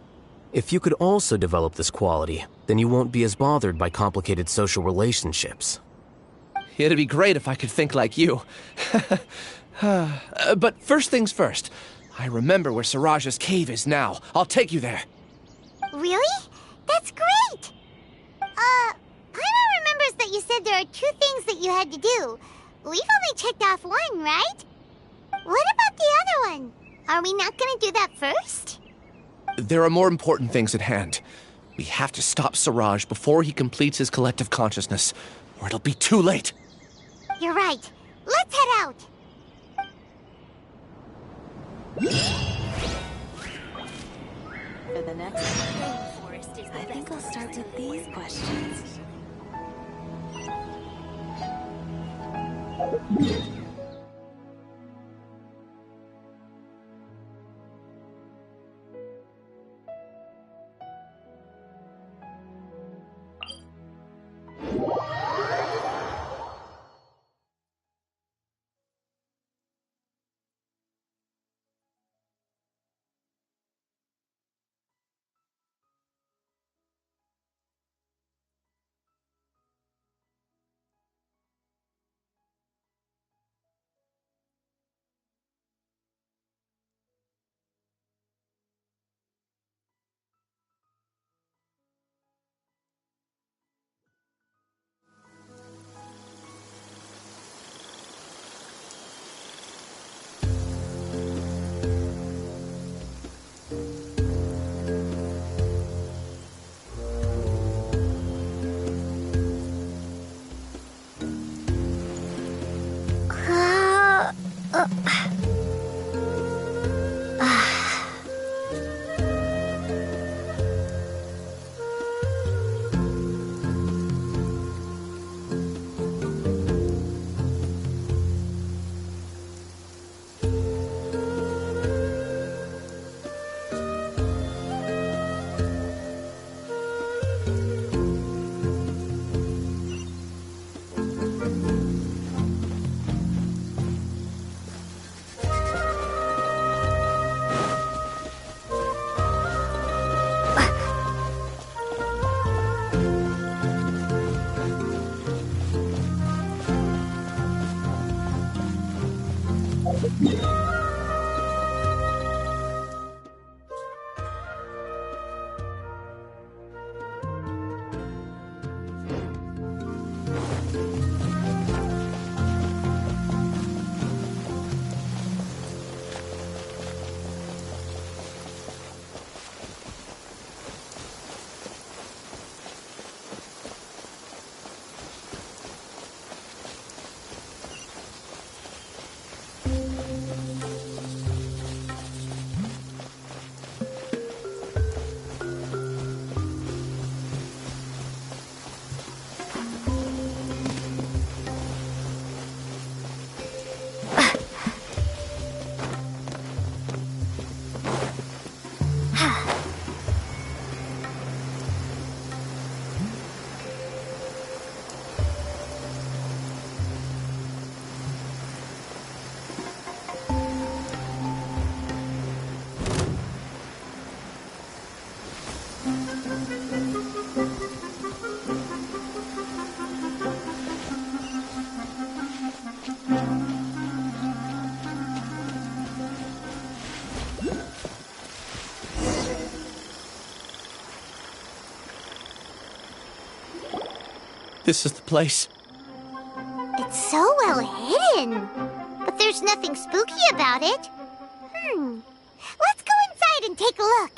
If you could also develop this quality, then you won't be as bothered by complicated social relationships. It'd be great if I could think like you. But first things first. I remember where Siraj's cave is now. I'll take you there. Really? That's great! Paimon remembers that you said there are 2 things that you had to do. We've only checked off one, right? What about the other one? Are we not gonna do that first? There are more important things at hand. We have to stop Siraj before he completes his collective consciousness, or it'll be too late. You're right. Let's head out. For the next I think I'll start with these questions. This is the place. It's so well hidden. But there's nothing spooky about it. Let's go inside and take a look.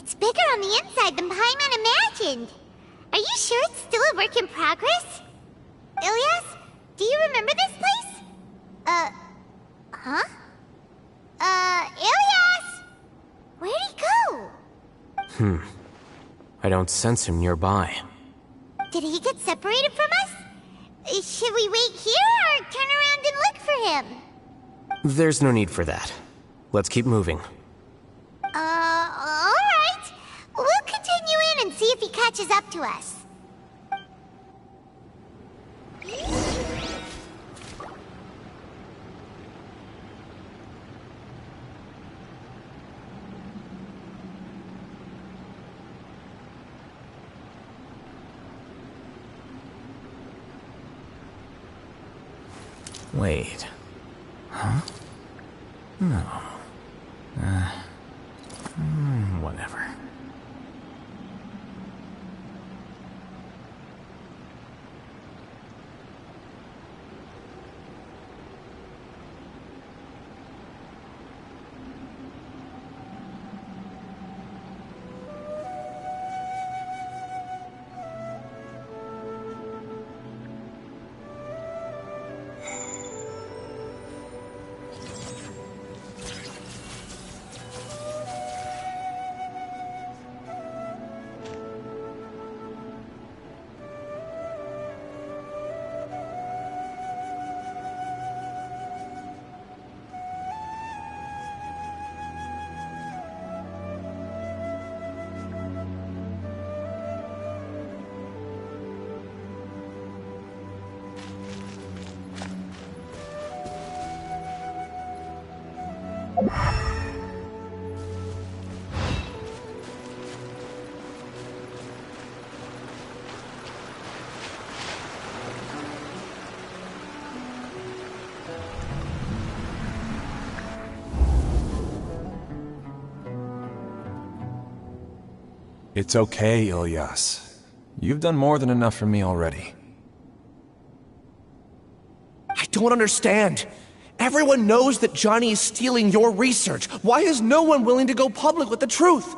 It's bigger on the inside than Paimon imagined. Are you sure it's still a work in progress? Ilyas, do you remember this place? Huh? Ilyas! Where'd he go? I don't sense him nearby. Did he get separated from us? Should we wait here or turn around and look for him? There's no need for that. Let's keep moving. Alright. We'll continue in and see if he catches up to us. Wait. Huh? No. Whatever. It's okay, Ilyas. You've done more than enough for me already. I don't understand. Everyone knows that Johnny is stealing your research. Why is no one willing to go public with the truth?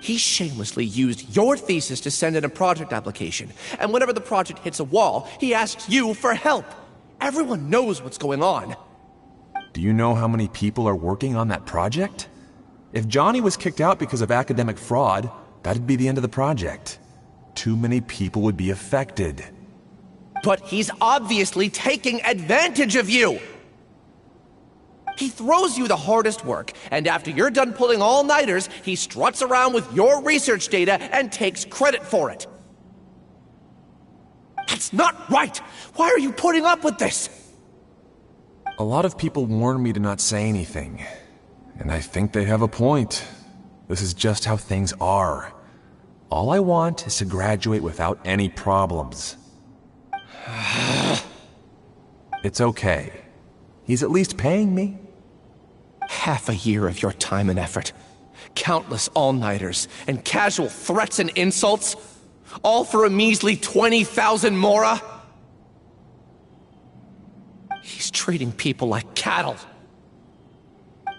He shamelessly used your thesis to send in a project application, and whenever the project hits a wall, he asks you for help. Everyone knows what's going on. Do you know how many people are working on that project? If Johnny was kicked out because of academic fraud, that'd be the end of the project. Too many people would be affected. But he's obviously taking advantage of you! He throws you the hardest work, and after you're done pulling all-nighters, he struts around with your research data and takes credit for it. That's not right! Why are you putting up with this? A lot of people warn me to not say anything, and I think they have a point. This is just how things are. All I want is to graduate without any problems. It's okay. He's at least paying me. Half a year of your time and effort. Countless all-nighters and casual threats and insults. All for a measly 20,000 mora? He's treating people like cattle.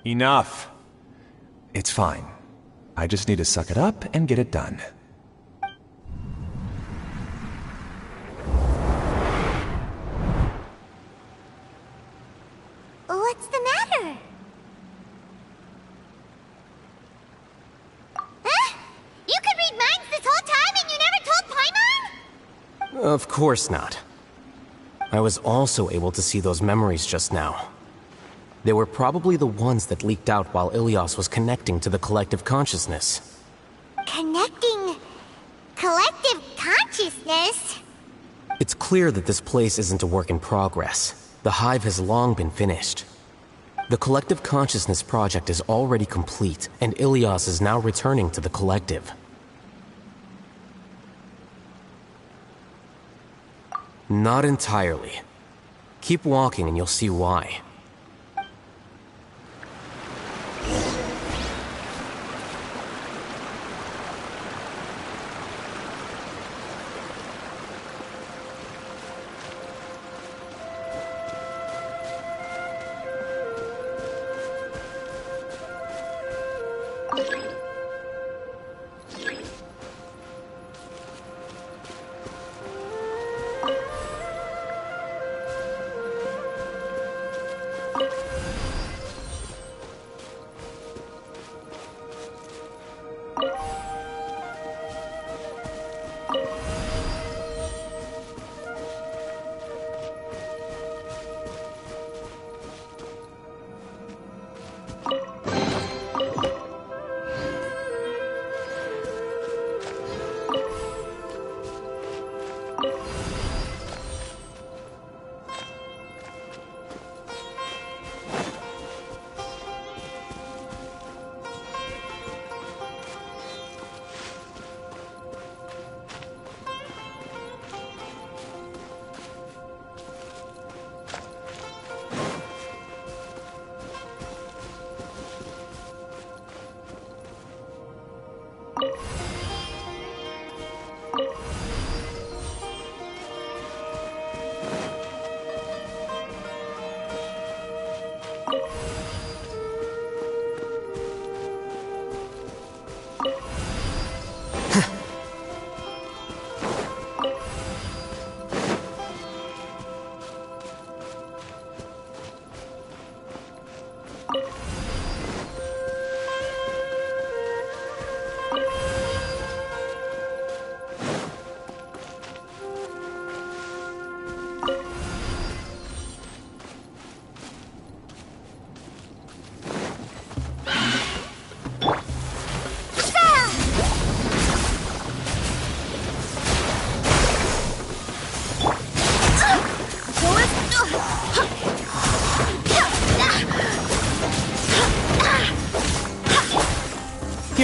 Enough. It's fine. I just need to suck it up and get it done. What's the matter? Huh? You could read minds this whole time and you never told Paimon? Of course not. I was also able to see those memories just now. They were probably the ones that leaked out while Ilyas was connecting to the collective consciousness. Connecting... collective consciousness? It's clear that this place isn't a work in progress. The hive has long been finished. The collective consciousness project is already complete, and Ilyas is now returning to the collective. Not entirely. Keep walking and you'll see why.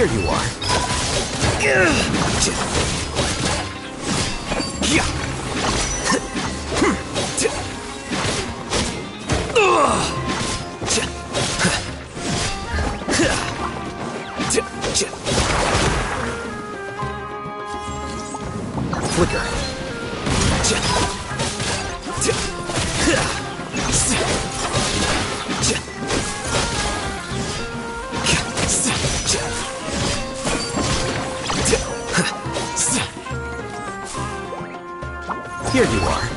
Here you are. Flicker. Here you are.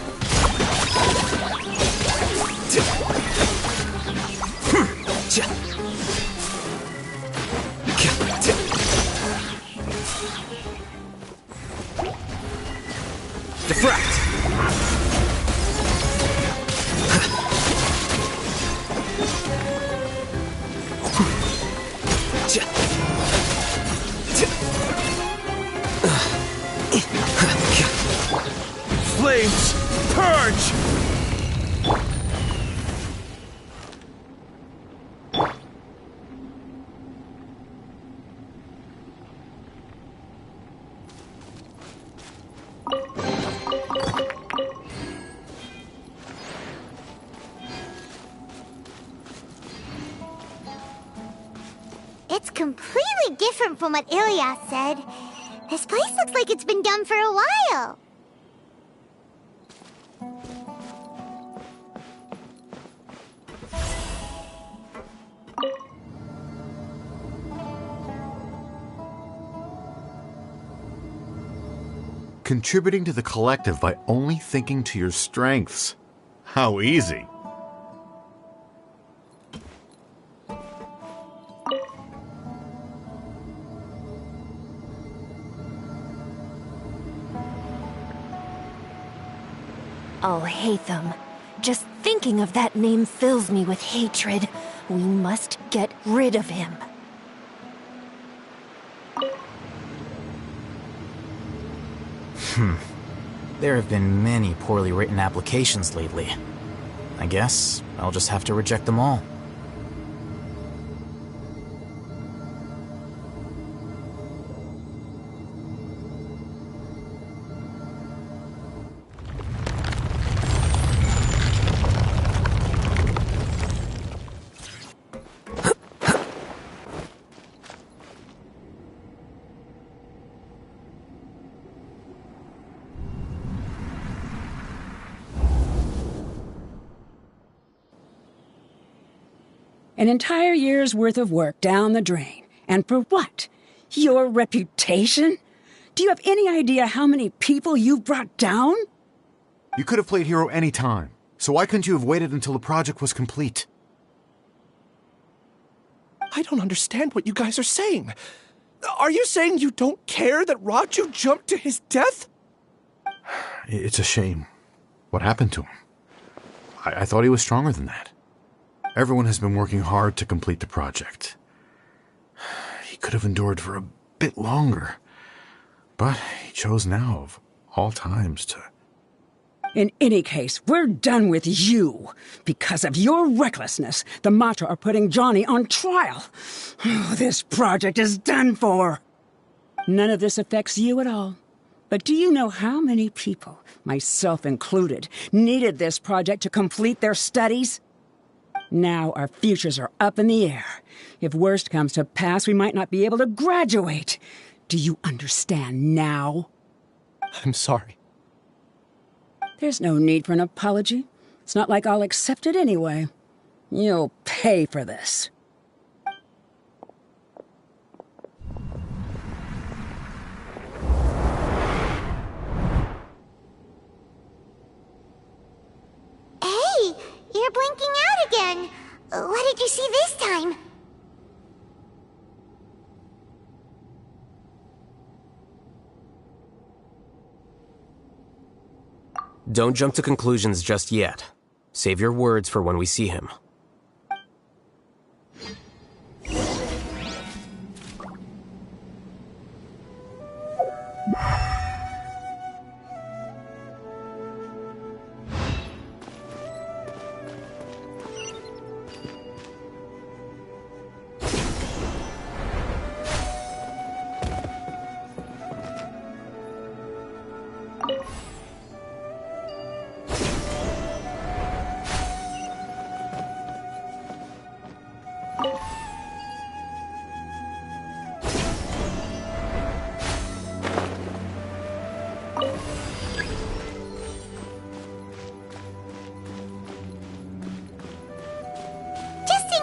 Diffract. Flames, purge! It's completely different from what Ilyas said. This place looks like it's been done for a while. Contributing to the collective by only thinking to your strengths. How easy. Alhaitham. Just thinking of that name fills me with hatred. We must get rid of him. There have been many poorly written applications lately. I guess I'll just have to reject them all. An entire year's worth of work down the drain. And for what? Your reputation? Do you have any idea how many people you brought down? You could have played hero any time, so why couldn't you have waited until the project was complete? I don't understand what you guys are saying. Are you saying you don't care that Raju jumped to his death? It's a shame. What happened to him? I thought he was stronger than that. Everyone has been working hard to complete the project. He could have endured for a bit longer, but he chose now, of all times, to... In any case, we're done with you. Because of your recklessness, the Matra are putting Johnny on trial. This project is done for. None of this affects you at all. But do you know how many people, myself included, needed this project to complete their studies? Now our futures are up in the air. If worst comes to pass, we might not be able to graduate. Do you understand now? I'm sorry. There's no need for an apology. It's not like I'll accept it anyway. You'll pay for this. Hey, you're blinking out again. What did you see this time? Don't jump to conclusions just yet. Save your words for when we see him.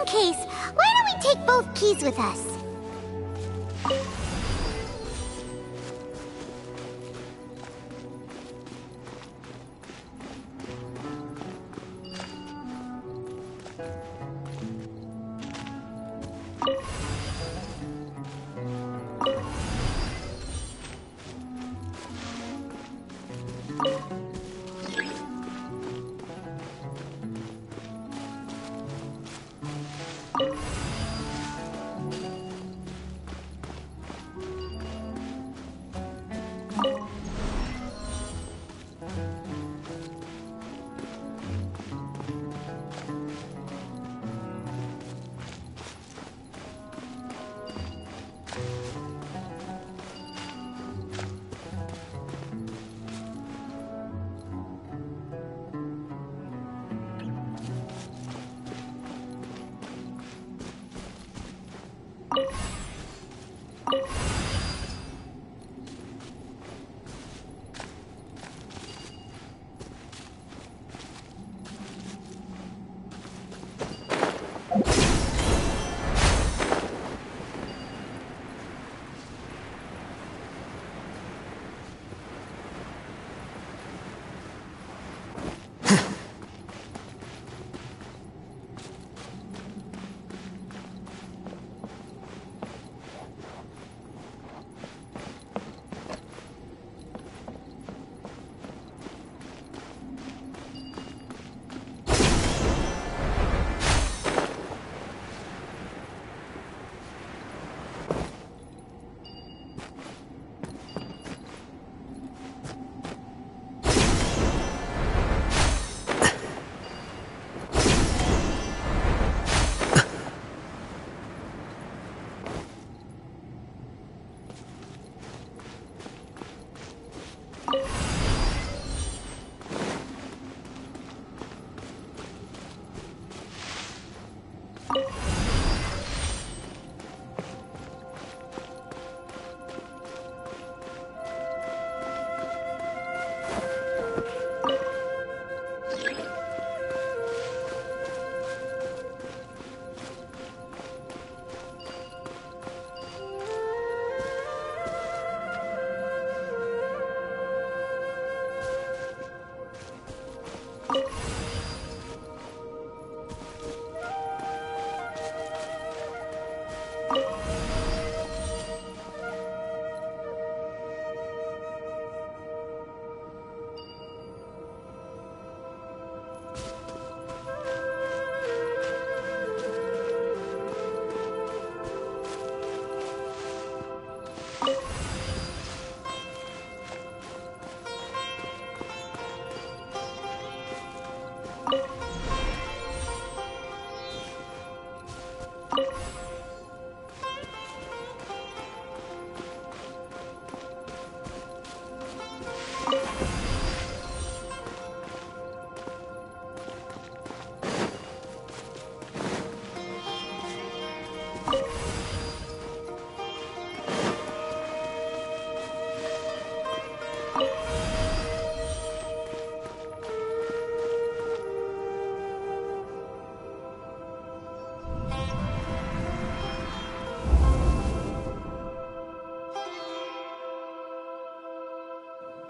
in case, why don't we take both keys with us?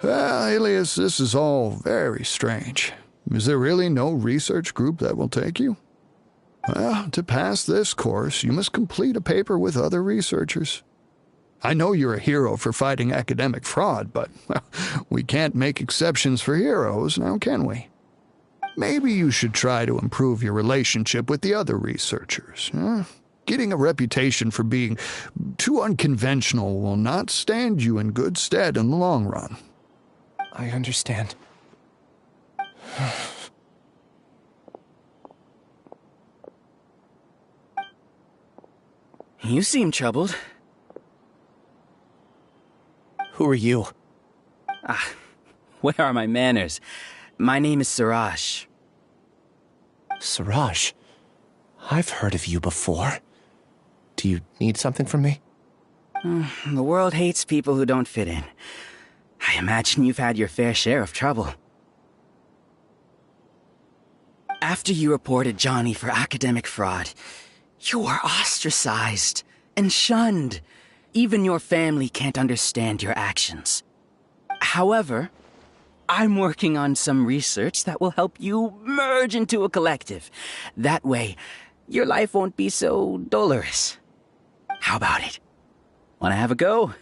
Well, Alias, this is all very strange. Is there really no research group that will take you? Well, to pass this course, you must complete a paper with other researchers. I know you're a hero for fighting academic fraud, but well, we can't make exceptions for heroes, now can we? Maybe you should try to improve your relationship with the other researchers. Getting a reputation for being too unconventional will not stand you in good stead in the long run. I understand. You seem troubled. Who are you? Where are my manners? My name is Siraj. Siraj? I've heard of you before. Do you need something from me? The world hates people who don't fit in. I imagine you've had your fair share of trouble. After you reported Johnny for academic fraud, you were ostracized and shunned. Even your family can't understand your actions. However, I'm working on some research that will help you merge into a collective. That way, your life won't be so dolorous. How about it? Wanna have a go?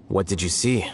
What did you see?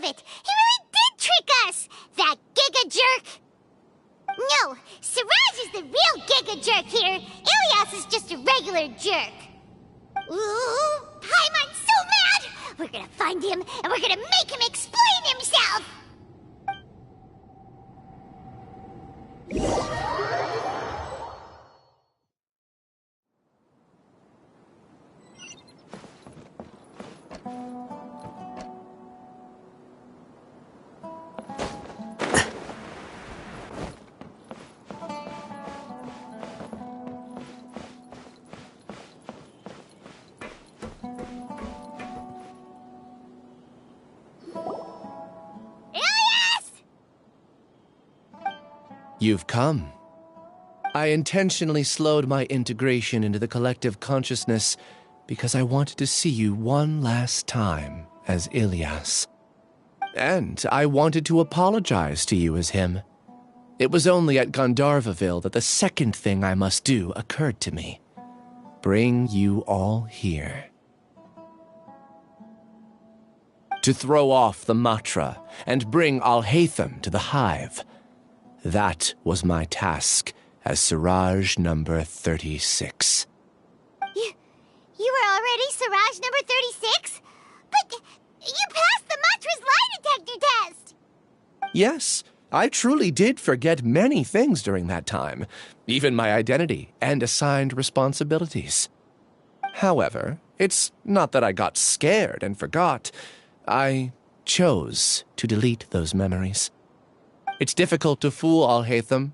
It! He really did trick us! That Giga Jerk! No, Siraj is the real Giga Jerk here. Ilias is just a regular jerk. Ooh, Paimon's so mad! We're gonna find him, and we're gonna make him explain himself! You've come. I intentionally slowed my integration into the collective consciousness because I wanted to see you one last time as Ilias. And I wanted to apologize to you as him. It was only at Gandharvaville that the second thing I must do occurred to me. Bring you all here. To throw off the Matra and bring Alhaitham to the hive. That was my task as Siraj number 36. You were already Siraj number 36? But you passed the Matra's lie detector test! Yes, I truly did forget many things during that time, even my identity and assigned responsibilities. However, it's not that I got scared and forgot. I chose to delete those memories. It's difficult to fool Alhaitham,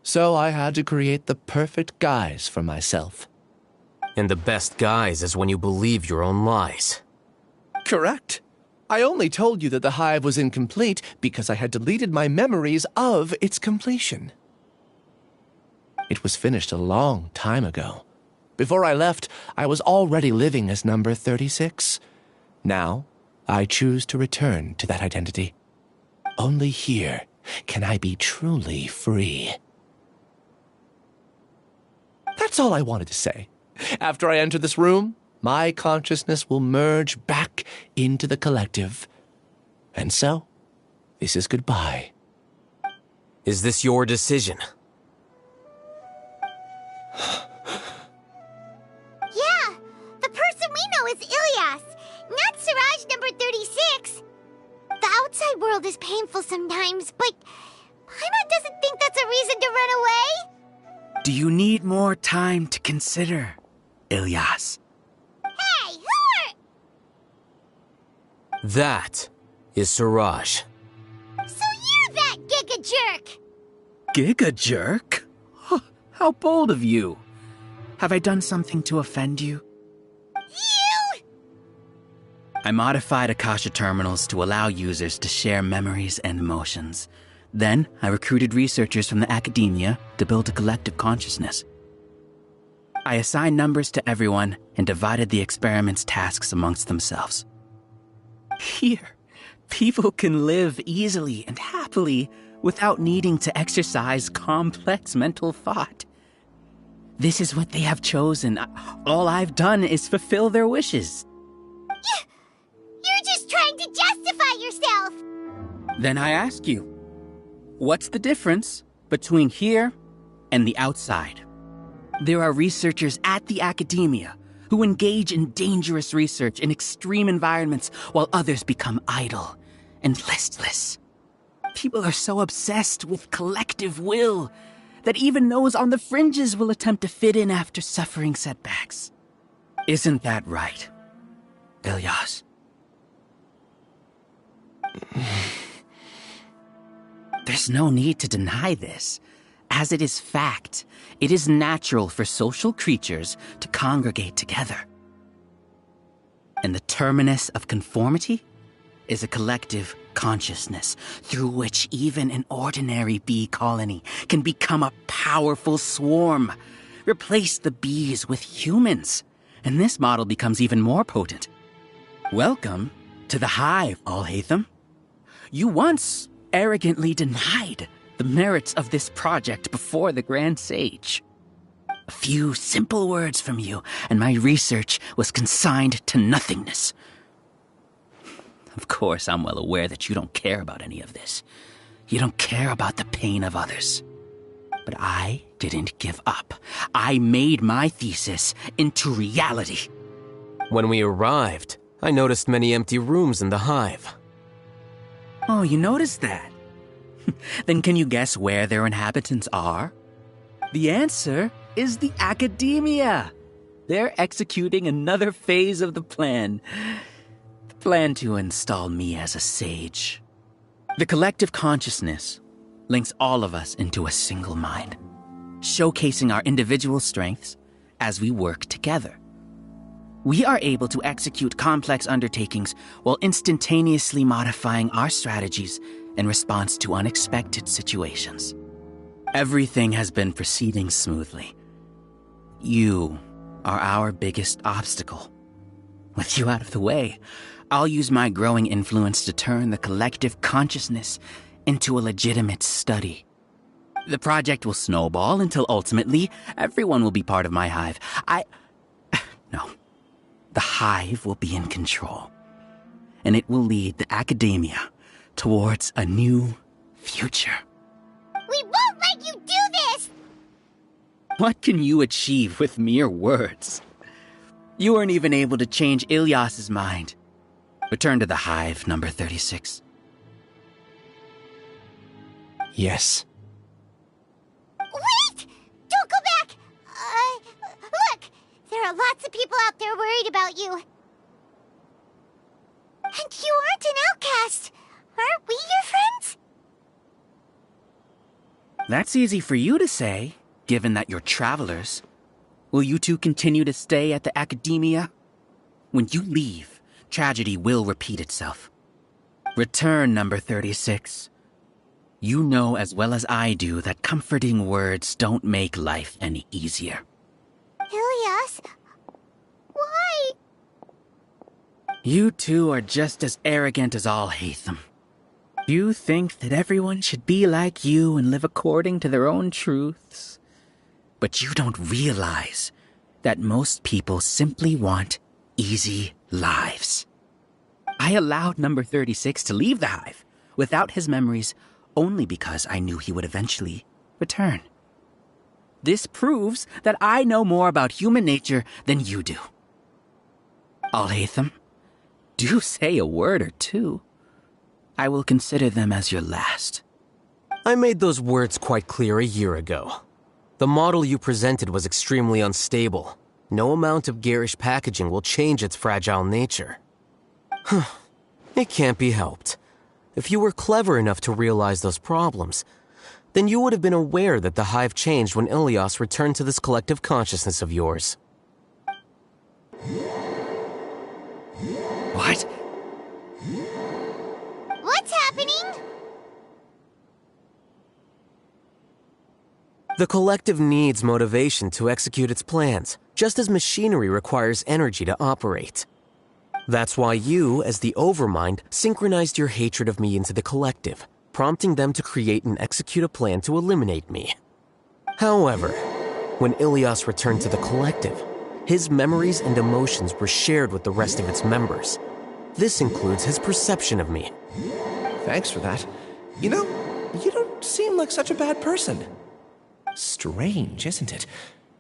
so I had to create the perfect guise for myself. And the best guise is when you believe your own lies. Correct. I only told you that the hive was incomplete because I had deleted my memories of its completion. It was finished a long time ago. Before I left, I was already living as number 36. Now, I choose to return to that identity. Only here can I be truly free. That's all I wanted to say. After I enter this room, my consciousness will merge back into the collective. And so, this is goodbye. Is this your decision? Yeah, the person we know is Ilias, not Siraj number 36. The outside world is painful sometimes, but Paimon doesn't think that's a reason to run away. Do you need more time to consider, Ilias? Hey, who are... That is Siraj. So you're that Giga Jerk! Giga Jerk? How bold of you. Have I done something to offend you? You! I modified Akasha terminals to allow users to share memories and emotions. Then, I recruited researchers from the academia to build a collective consciousness. I assigned numbers to everyone and divided the experiment's tasks amongst themselves. Here, people can live easily and happily without needing to exercise complex mental thought. This is what they have chosen. All I've done is fulfill their wishes. You're just trying to justify yourself! Then I ask you, what's the difference between here and the outside? There are researchers at the academia who engage in dangerous research in extreme environments while others become idle and listless. People are so obsessed with collective will that even those on the fringes will attempt to fit in after suffering setbacks. Isn't that right, Ilyas? There's no need to deny this. As it is fact, it is natural for social creatures to congregate together. And the terminus of conformity is a collective consciousness through which even an ordinary bee colony can become a powerful swarm. Replace the bees with humans, and this model becomes even more potent. Welcome to the hive, Alhaitham. You once arrogantly denied the merits of this project before the Grand Sage. A few simple words from you, and my research was consigned to nothingness. Of course, I'm well aware that you don't care about any of this. You don't care about the pain of others. But I didn't give up. I made my thesis into reality. When we arrived, I noticed many empty rooms in the hive. Oh, you noticed that? Then can you guess where their inhabitants are? The answer is the academia. They're executing another phase of the plan. The plan to install me as a sage. The collective consciousness links all of us into a single mind, showcasing our individual strengths as we work together. We are able to execute complex undertakings while instantaneously modifying our strategies in response to unexpected situations. Everything has been proceeding smoothly. You are our biggest obstacle. With you out of the way, I'll use my growing influence to turn the collective consciousness into a legitimate study. The project will snowball until ultimately everyone will be part of my hive. No. The hive will be in control, and it will lead the academia towards a new future. We won't let you do this! What can you achieve with mere words? You weren't even able to change Ilyas's mind. Return to the hive, number 36. Yes. Wait! Don't go back! Look! There are lots of people out there worried about you. And you aren't an outcast. Aren't we your friends? That's easy for you to say, given that you're travelers. Will you two continue to stay at the academia? When you leave, tragedy will repeat itself. Return, number 36. You know as well as I do that comforting words don't make life any easier. Ilyas? Why? You two are just as arrogant as Alhaitham. You think that everyone should be like you and live according to their own truths. But you don't realize that most people simply want easy lives. I allowed number 36 to leave the hive without his memories only because I knew he would eventually return. This proves that I know more about human nature than you do. Alhaitham, do say a word or two. I will consider them as your last. I made those words quite clear a year ago. The model you presented was extremely unstable. No amount of garish packaging will change its fragile nature. It can't be helped. If you were clever enough to realize those problems, then you would have been aware that the hive changed when Ilyas returned to this collective consciousness of yours. What? What's happening? The collective needs motivation to execute its plans, just as machinery requires energy to operate. That's why you, as the Overmind, synchronized your hatred of me into the collective, prompting them to create and execute a plan to eliminate me. However, when Ilias returned to the collective, his memories and emotions were shared with the rest of its members. This includes his perception of me. Thanks for that. You know, you don't seem like such a bad person. Strange, isn't it?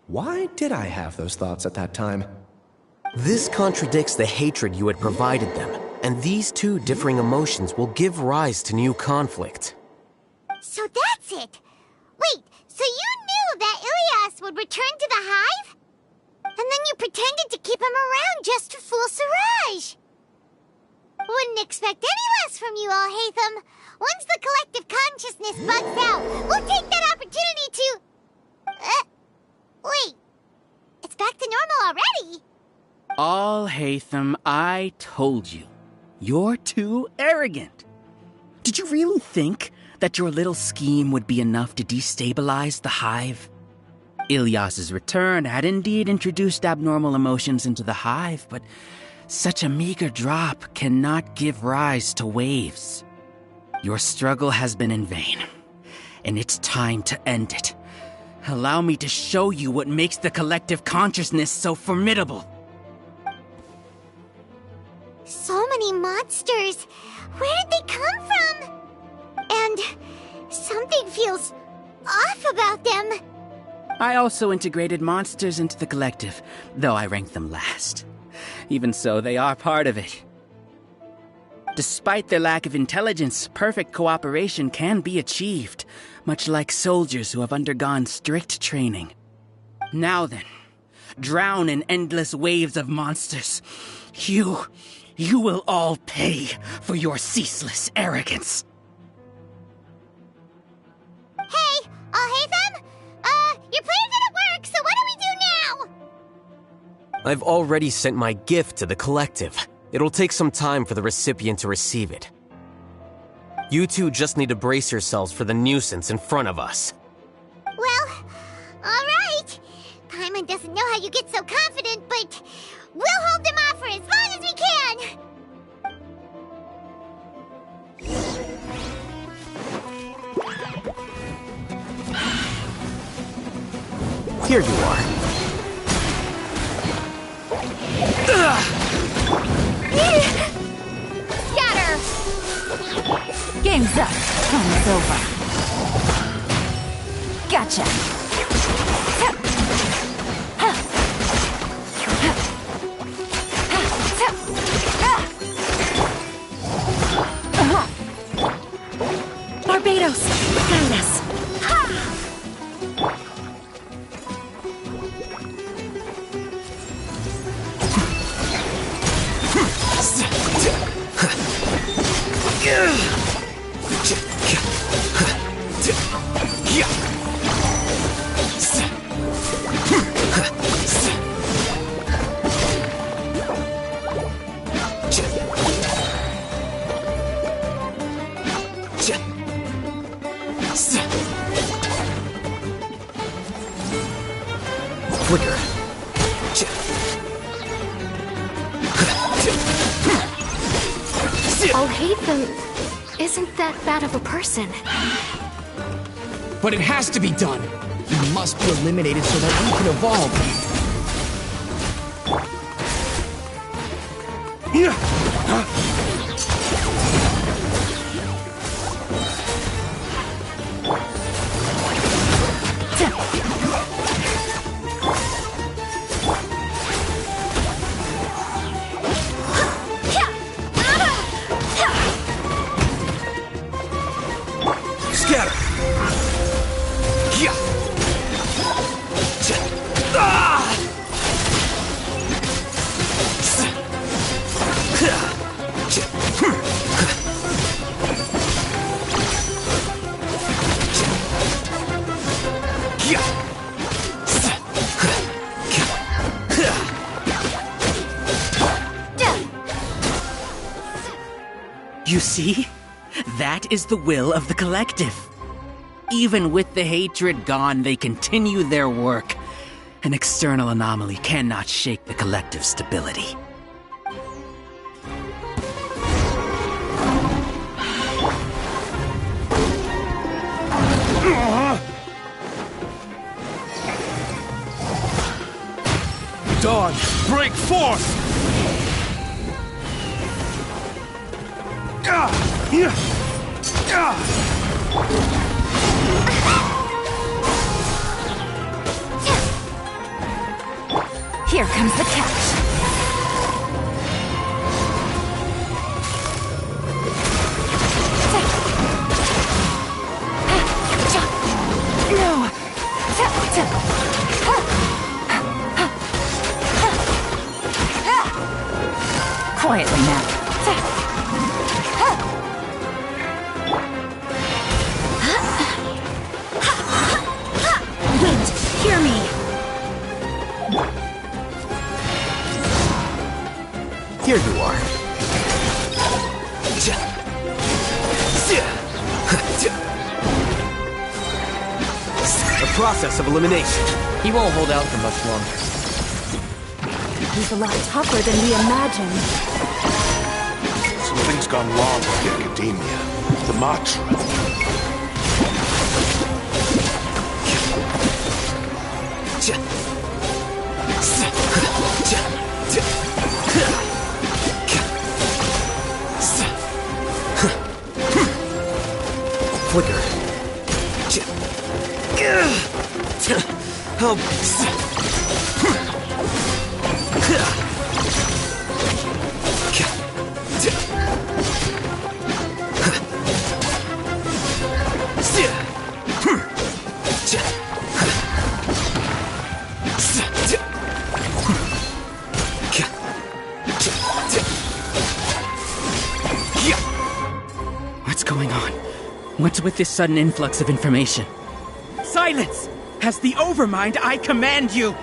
Why did I have those thoughts at that time? This contradicts the hatred you had provided them, and these two differing emotions will give rise to new conflict. So that's it! Wait, so you knew that Ilias would return to the hive? And then you pretended to keep him around just to fool Siraj! Wouldn't expect any less from you, Alhaitham. Once the collective consciousness bugs out, we'll take that opportunity to... wait. It's back to normal already. Alhaitham, I told you. You're too arrogant. Did you really think that your little scheme would be enough to destabilize the hive? Ilias's return had indeed introduced abnormal emotions into the hive, but such a meager drop cannot give rise to waves. Your struggle has been in vain, and it's time to end it. Allow me to show you what makes the collective consciousness so formidable. So many monsters. Where did they come from? And something feels off about them. I also integrated monsters into the collective, though I ranked them last. Even so, they are part of it. Despite their lack of intelligence, perfect cooperation can be achieved, much like soldiers who have undergone strict training. Now then, drown in endless waves of monsters. You will all pay for your ceaseless arrogance. Hey, Alhaitham! Your plan didn't work, so what do we do now? I've already sent my gift to the collective. It'll take some time for the recipient to receive it. You two just need to brace yourselves for the nuisance in front of us. Well, alright. Paimon doesn't know how you get so confident, but we'll hold them off for as long as we can. Here you are. Scatter! Game's up. Time's over. Gotcha. Barbados, guide us. Flicker. Alhaitham isn't that bad of a person. But it has to be done. He must be eliminated so that we can evolve. You see? That is the will of the collective. Even with the hatred gone, they continue their work. An external anomaly cannot shake the collective stability. Dawn, break forth! Here comes the catch. No. Quietly now. Wind, hear me. Here you are. A process of elimination. He won't hold out for much longer. He's a lot tougher than we imagined. Something's gone wrong with the Academia. The Matra. Flicker. Help. What's going on? What's with this sudden influx of information? Silence! As the Overmind, I command you!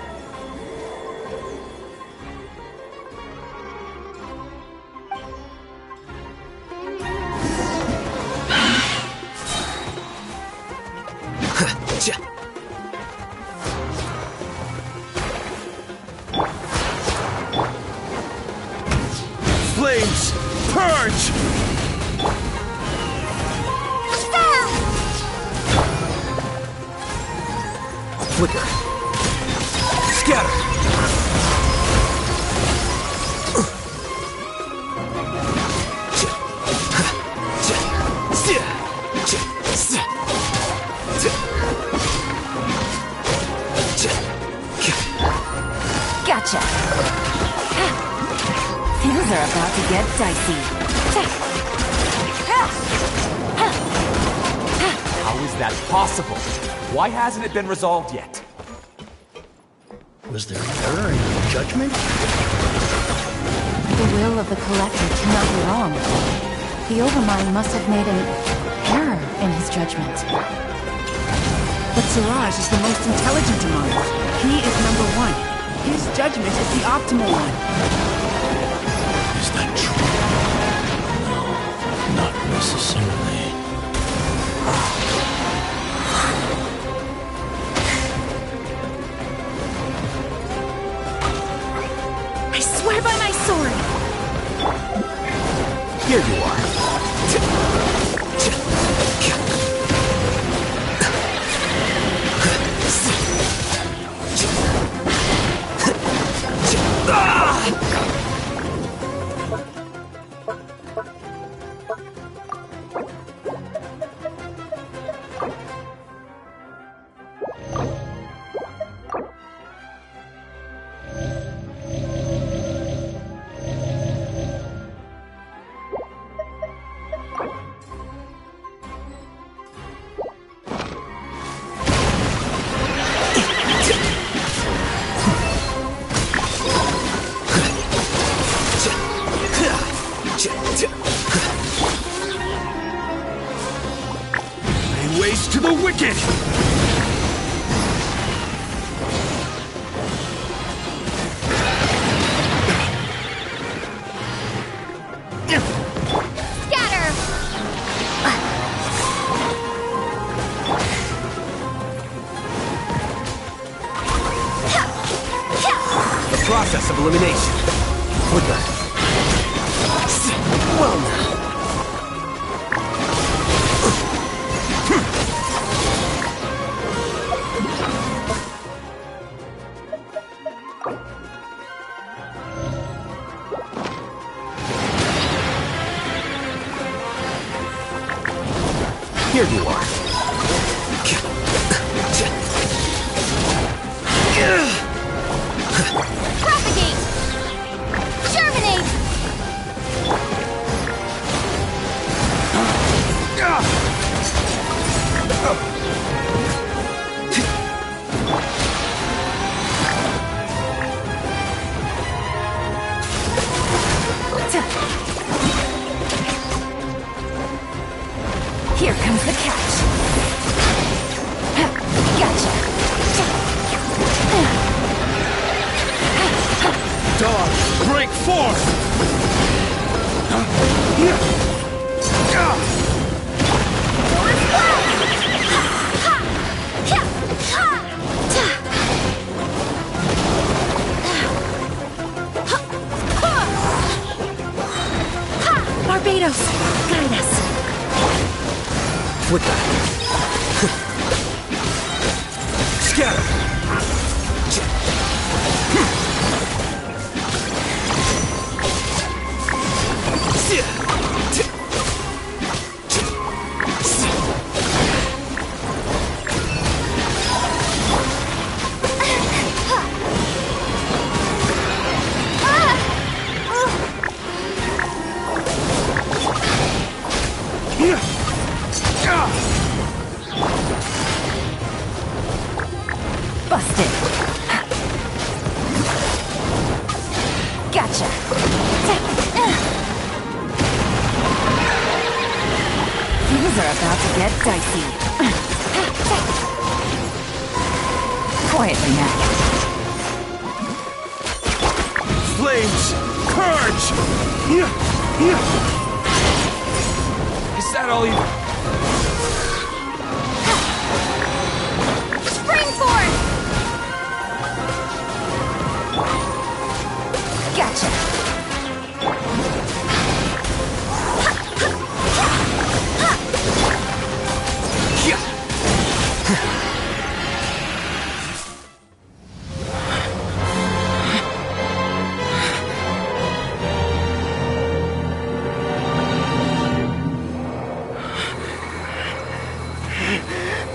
Flames, purge! Flicker. Scatter. Gotcha. Things are about to get dicey. How is that possible? Why hasn't it been resolved yet? Was there an error in your judgment? The will of the Collector cannot be wrong. The Overmind must have made an error in his judgment. But Siraj is the most intelligent among us. He is number one. His judgment is the optimal one. Is that true? No, not necessarily. I swear by my sword! Here you are. Lay waste to the wicked! Scatter! process of elimination. With that. Well now. Here you are. Propagate! Germinate! Here comes the catch. Gotcha. Dodge! Break force! Barbados, guide us. With that. Scatter! Busted. Gotcha. Things are about to get dicey. Quietly now. Flames! Purge! Is that all you... Springboard! Gotcha.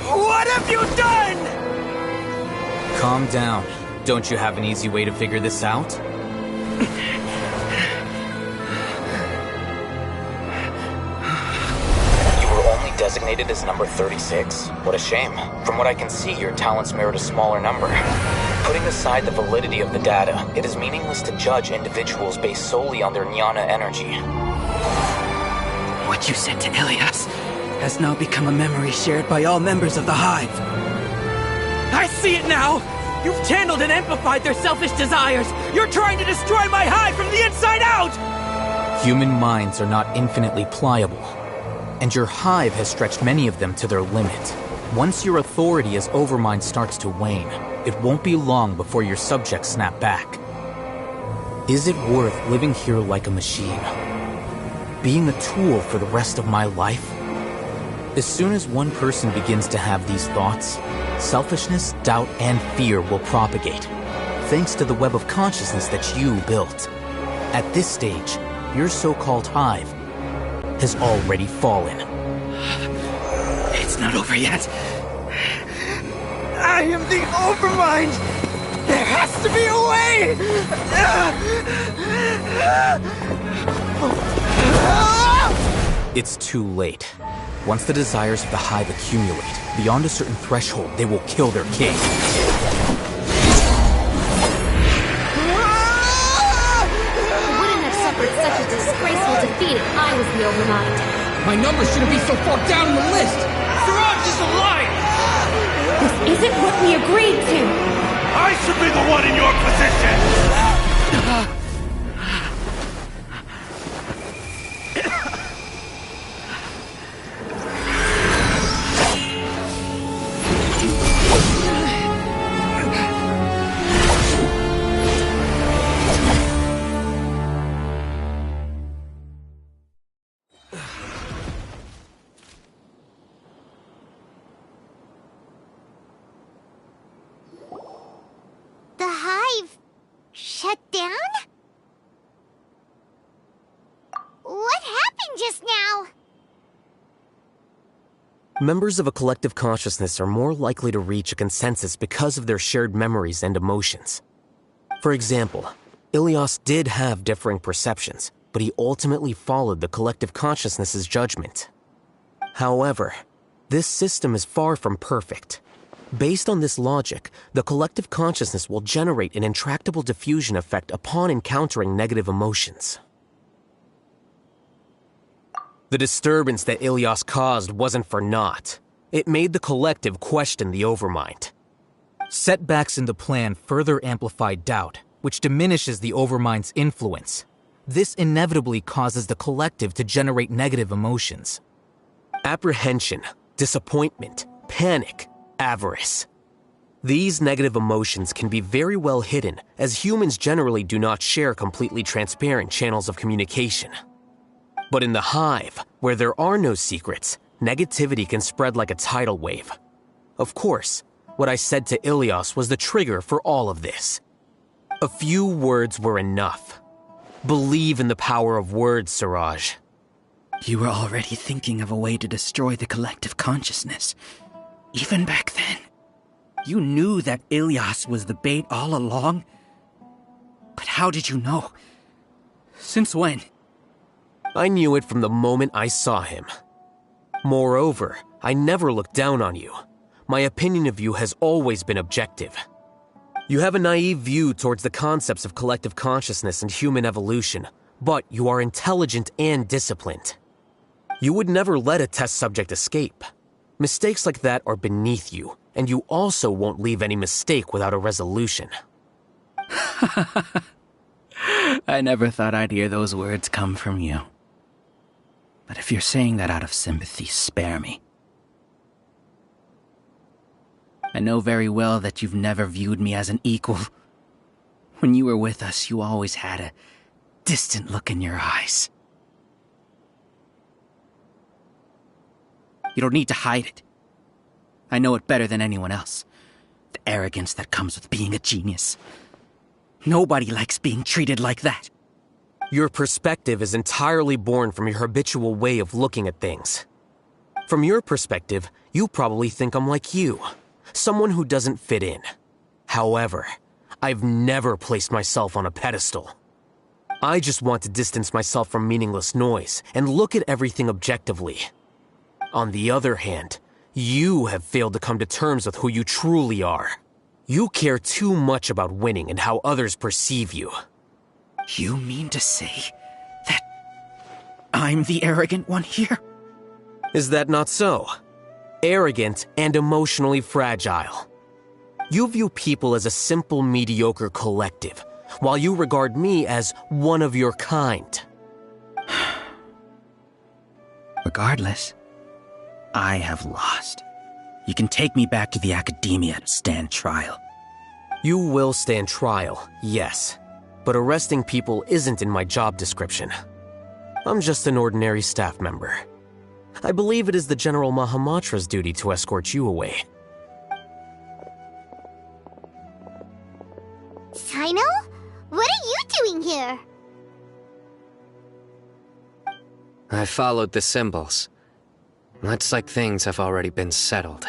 What have you done? Calm down. Don't you have an easy way to figure this out? You were only designated as number 36? What a shame. From what I can see, your talents merit a smaller number. Putting aside the validity of the data, it is meaningless to judge individuals based solely on their jnana energy. What you said to Ilias has now become a memory shared by all members of the Hive. I see it now! You've channeled and amplified their selfish desires! You're trying to destroy my Hive from the inside out! Human minds are not infinitely pliable, and your Hive has stretched many of them to their limit. Once your authority as Overmind starts to wane, it won't be long before your subjects snap back. Is it worth living here like a machine? Being a tool for the rest of my life? As soon as one person begins to have these thoughts, selfishness, doubt, and fear will propagate, thanks to the web of consciousness that you built. At this stage, your so-called Hive has already fallen. It's not over yet. I am the Overmind! There has to be a way! It's too late. Once the desires of the Hive accumulate, beyond a certain threshold, they will kill their king. You wouldn't have suffered such a disgraceful defeat if I was the Overmind. My number shouldn't be so far down in the list! Siraj is a liar! This isn't what we agreed to! I should be the one in your position! shut down? What happened just now? Members of a collective consciousness are more likely to reach a consensus because of their shared memories and emotions. For example, Ilias did have differing perceptions, but he ultimately followed the collective consciousness's judgment. However, this system is far from perfect. Based on this logic, the collective consciousness will generate an intractable diffusion effect upon encountering negative emotions. The disturbance that Ilias caused wasn't for naught. It made the collective question the Overmind. Setbacks in the plan further amplify doubt, which diminishes the Overmind's influence. This inevitably causes the collective to generate negative emotions. Apprehension, disappointment, panic, avarice. These negative emotions can be very well hidden, as humans generally do not share completely transparent channels of communication. But in the hive, where there are no secrets, negativity can spread like a tidal wave. Of course, what I said to Ilias was the trigger for all of this. A few words were enough. Believe in the power of words, Siraj. You were already thinking of a way to destroy the collective consciousness. Even back then. You knew that Ilias was the bait all along. But how did you know? Since when? I knew it from the moment I saw him. Moreover, I never looked down on you. My opinion of you has always been objective. You have a naive view towards the concepts of collective consciousness and human evolution, but you are intelligent and disciplined. You would never let a test subject escape. Mistakes like that are beneath you, and you also won't leave any mistake without a resolution. I never thought I'd hear those words come from you. But if you're saying that out of sympathy, spare me. I know very well that you've never viewed me as an equal. When you were with us, you always had a distant look in your eyes. You don't need to hide it. I know it better than anyone else. The arrogance that comes with being a genius. Nobody likes being treated like that. Your perspective is entirely born from your habitual way of looking at things. From your perspective, you probably think I'm like you, someone who doesn't fit in. However, I've never placed myself on a pedestal. I just want to distance myself from meaningless noise and look at everything objectively. On the other hand, you have failed to come to terms with who you truly are. You care too much about winning and how others perceive you. You mean to say that I'm the arrogant one here? Is that not so? Arrogant and emotionally fragile. You view people as a simple, mediocre collective, while you regard me as one of your kind. Regardless, I have lost. You can take me back to the academia to stand trial. You will stand trial, yes. But arresting people isn't in my job description. I'm just an ordinary staff member. I believe it is the General Mahamatra's duty to escort you away. Sino? What are you doing here? I followed the symbols. Looks like things have already been settled.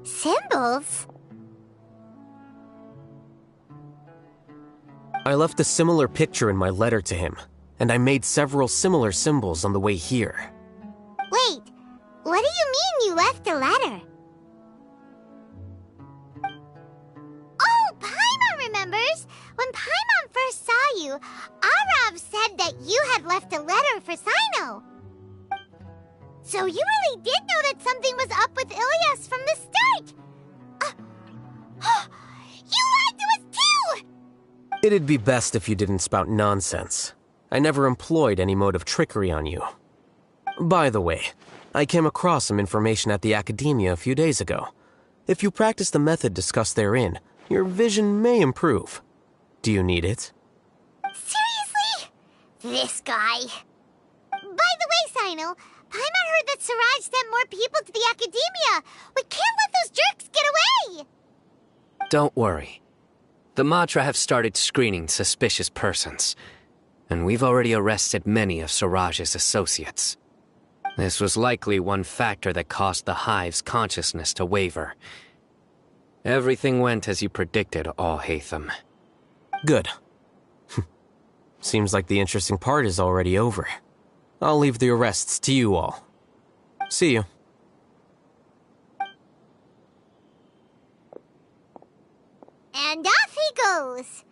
Symbols? I left a similar picture in my letter to him, and I made several similar symbols on the way here. Wait, what do you mean you left a letter? Oh, Paimon remembers! When Paimon first saw you, Arav said that you had left a letter for Sino. So you really did know that something was up with Ilias from the start! You lied to us too! It'd be best if you didn't spout nonsense. I never employed any mode of trickery on you. By the way, I came across some information at the academia a few days ago. If you practice the method discussed therein, your vision may improve. Do you need it? Seriously? This guy. By the way, Sino, Paimon heard that Siraj sent more people to the Academia. We can't let those jerks get away! Don't worry. The Matra have started screening suspicious persons, and we've already arrested many of Siraj's associates. This was likely one factor that caused the Hive's consciousness to waver. Everything went as you predicted, Alhaitham. Good. Seems like the interesting part is already over. I'll leave the arrests to you all. See you. And off he goes.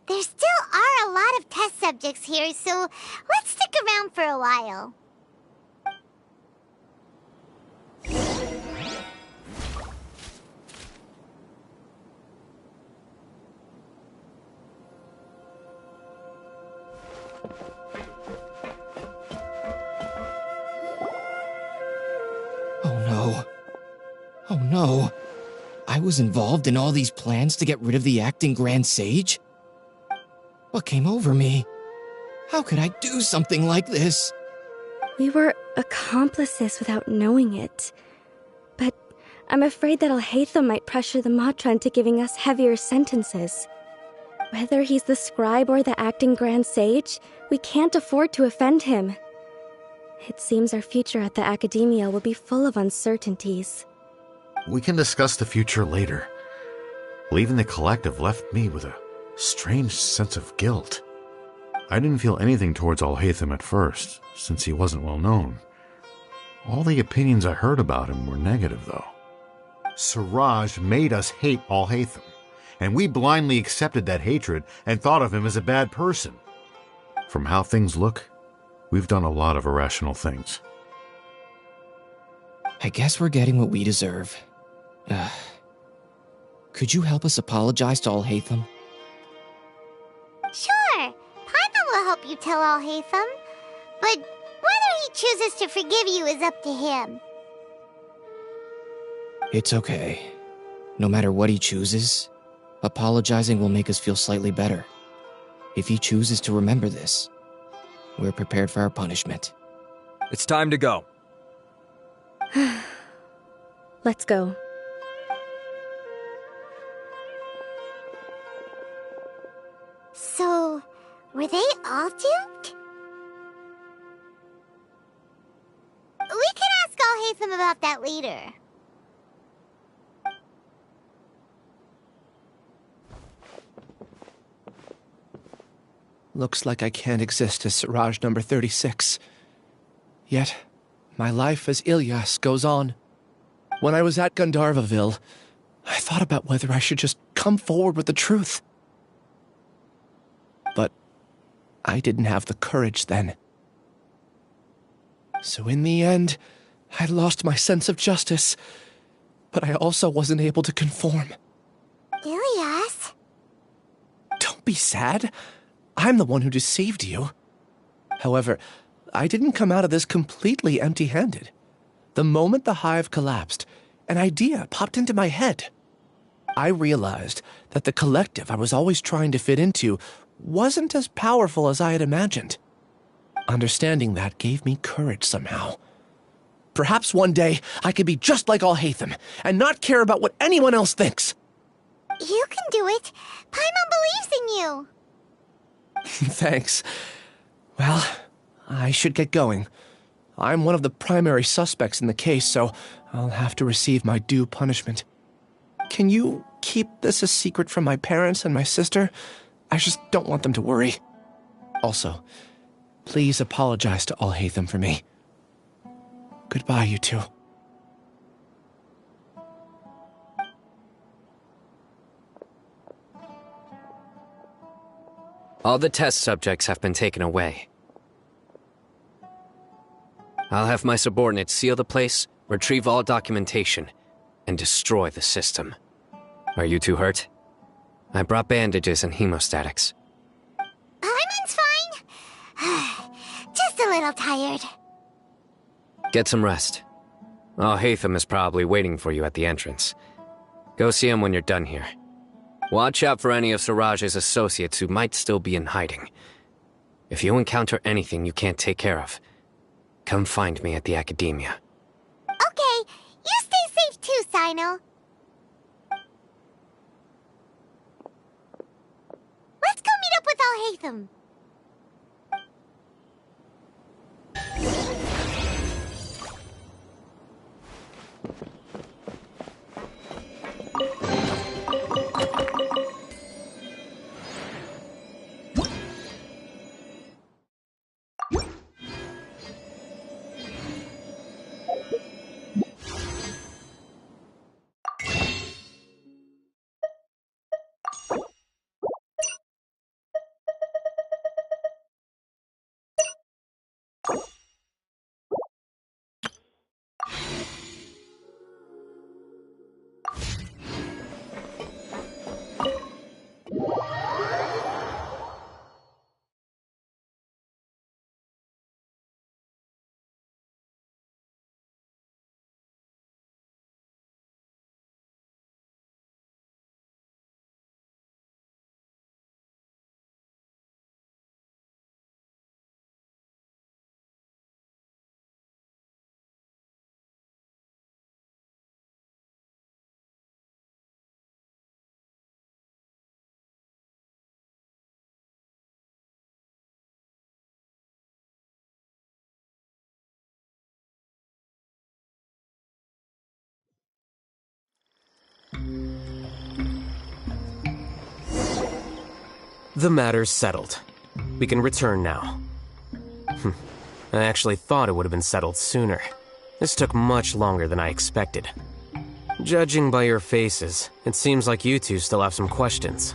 There still are a lot of test subjects here, so let's stick around for a while. Oh no. I was involved in all these plans to get rid of the acting Grand Sage? What came over me? How could I do something like this? We were accomplices without knowing it. But I'm afraid that Alhaitham might pressure the Matra into giving us heavier sentences. Whether he's the scribe or the acting Grand Sage, we can't afford to offend him. It seems our future at the Academia will be full of uncertainties. We can discuss the future later. Leaving the collective left me with a strange sense of guilt. I didn't feel anything towards Alhaitham at first, since he wasn't well known. All the opinions I heard about him were negative, though. Siraj made us hate Alhaitham, and we blindly accepted that hatred and thought of him as a bad person. From how things look, we've done a lot of irrational things. I guess we're getting what we deserve. Could you help us apologize to Alhaitham? Sure, Paimon will help you tell Alhaitham. But whether he chooses to forgive you is up to him. It's okay. No matter what he chooses, apologizing will make us feel slightly better. If he chooses to remember this, we're prepared for our punishment. It's time to go. Let's go. So, were they all duped? We can ask Alhaitham about that later. Looks like I can't exist as Siraj number 36. Yet, my life as Ilyas goes on. When I was at Gandharvaville, I thought about whether I should just come forward with the truth. But I didn't have the courage then. So in the end, I lost my sense of justice, but I also wasn't able to conform. Ilyas? Don't be sad. I'm the one who deceived you. However, I didn't come out of this completely empty-handed. The moment the hive collapsed, an idea popped into my head. I realized that the collective I was always trying to fit into wasn't as powerful as I had imagined. Understanding that gave me courage somehow. Perhaps one day I could be just like Alhaitham and not care about what anyone else thinks. You can do it. Paimon believes in you. Thanks. Well, I should get going. I'm one of the primary suspects in the case, so I'll have to receive my due punishment. Can you keep this a secret from my parents and my sister? I just don't want them to worry. Also, please apologize to Alhaitham for me. Goodbye, you two. All the test subjects have been taken away. I'll have my subordinates seal the place, retrieve all documentation, and destroy the system. Are you two hurt? I brought bandages and hemostatics. Paimon's fine. Just a little tired. Get some rest. Alhaitham is probably waiting for you at the entrance. Go see him when you're done here. Watch out for any of Siraj's associates who might still be in hiding. If you encounter anything you can't take care of, come find me at the academia. Okay, you stay safe too, Sino. Let's go meet up with Alhaitham. The matter's settled. We can return now. I actually thought it would have been settled sooner. This took much longer than I expected. Judging by your faces, it seems like you two still have some questions.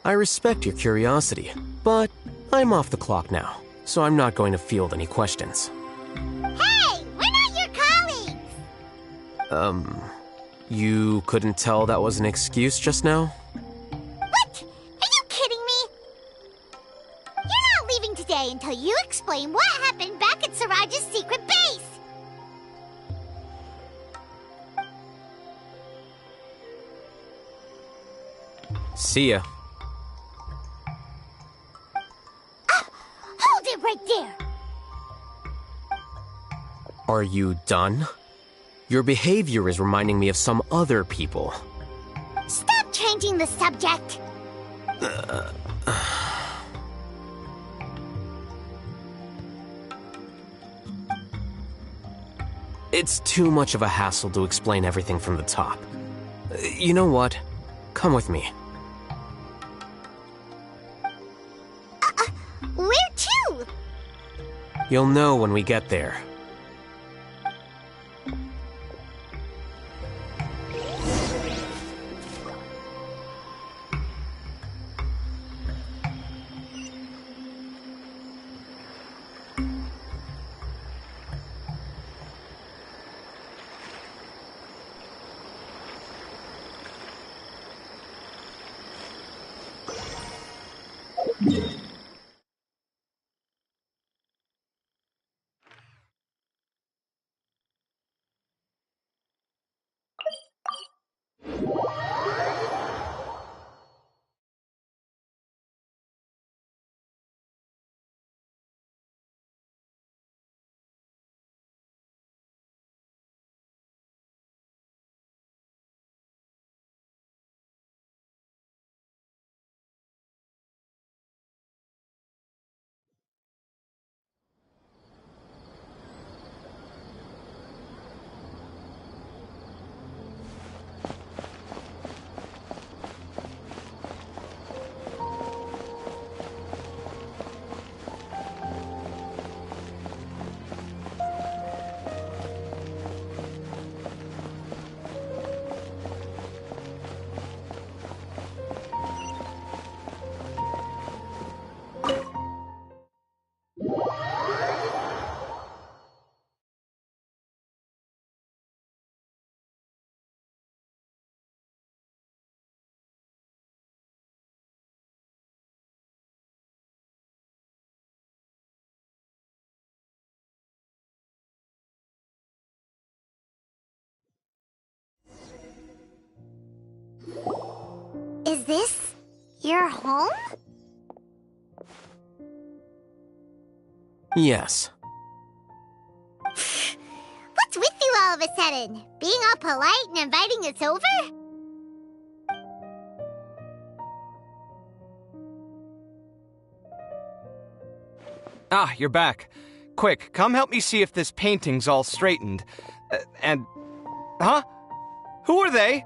I respect your curiosity, but I'm off the clock now, so I'm not going to field any questions. Hey, we're not your colleagues! You couldn't tell that was an excuse just now? What? Are you kidding me? You're not leaving today until you explain what happened back at Siraj's secret base! See ya. Hold it right there! Are you done? Your behavior is reminding me of some other people. Stop changing the subject! It's too much of a hassle to explain everything from the top. You know what? Come with me. Where to? You'll know when we get there. Is this your home? Yes. What's with you all of a sudden? Being all polite and inviting us over? Ah, you're back. Quick, come help me see if this painting's all straightened. Huh? Who are they?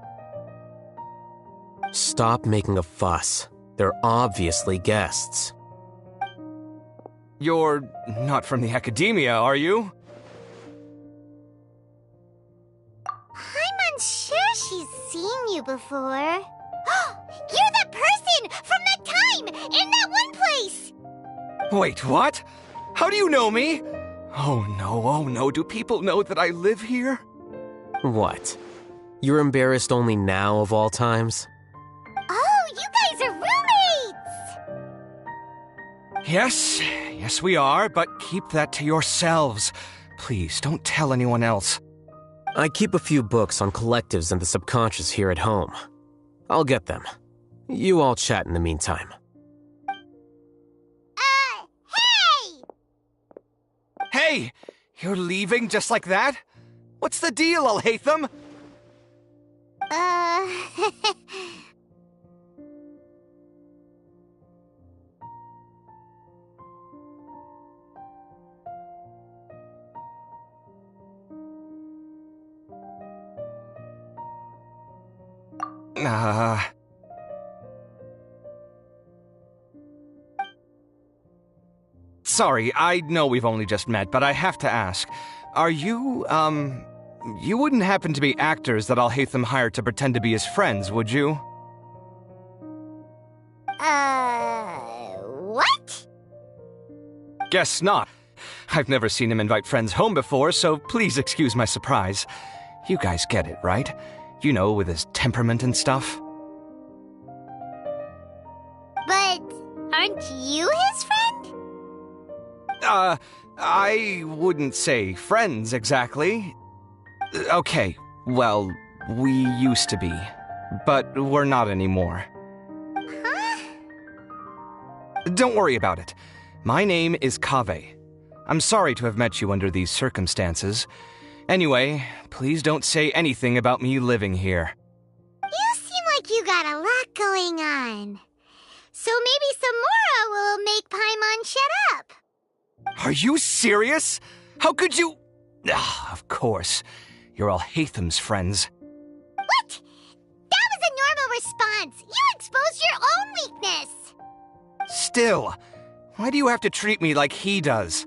Stop making a fuss. They're obviously guests. You're not from the academia, are you? I'm unsure she's seen you before. You're that person from that time in that one place! Wait, what? How do you know me? Oh no, do people know that I live here? What? You're embarrassed only now of all times? Oh, you guys are roommates! Yes, we are, but keep that to yourselves. Please, don't tell anyone else. I keep a few books on collectives and the subconscious here at home. I'll get them. You all chat in the meantime. Hey! You're leaving just like that? What's the deal, Alhaitham? Sorry, I know we've only just met, but I have to ask. Are you, you wouldn't happen to be actors that Alhaitham hired to pretend to be his friends, would you? What? Guess not. I've never seen him invite friends home before, so please excuse my surprise. You guys get it, right? You know, with his temperament and stuff. But aren't you his friend? I wouldn't say friends exactly. Okay, well, we used to be, but we're not anymore. Huh? Don't worry about it. My name is Kaveh. I'm sorry to have met you under these circumstances. Anyway, please don't say anything about me living here. You seem like you got a lot going on. So maybe Samora will make Paimon shut up. Are you serious? How could you? Of course. You're Alhaitham's friends. What? That was a normal response. You exposed your own weakness. Still, why do you have to treat me like he does?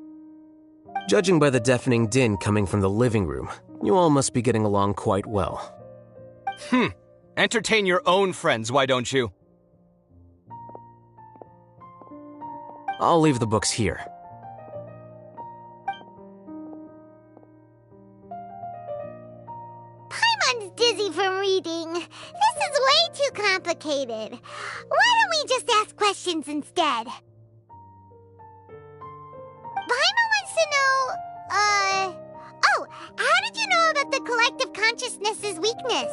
Judging by the deafening din coming from the living room, you all must be getting along quite well. Entertain your own friends, why don't you? I'll leave the books here. Paimon's dizzy from reading. This is way too complicated. Why don't we just ask questions instead? Paimon wants to know, how did you know about the collective consciousness's weakness?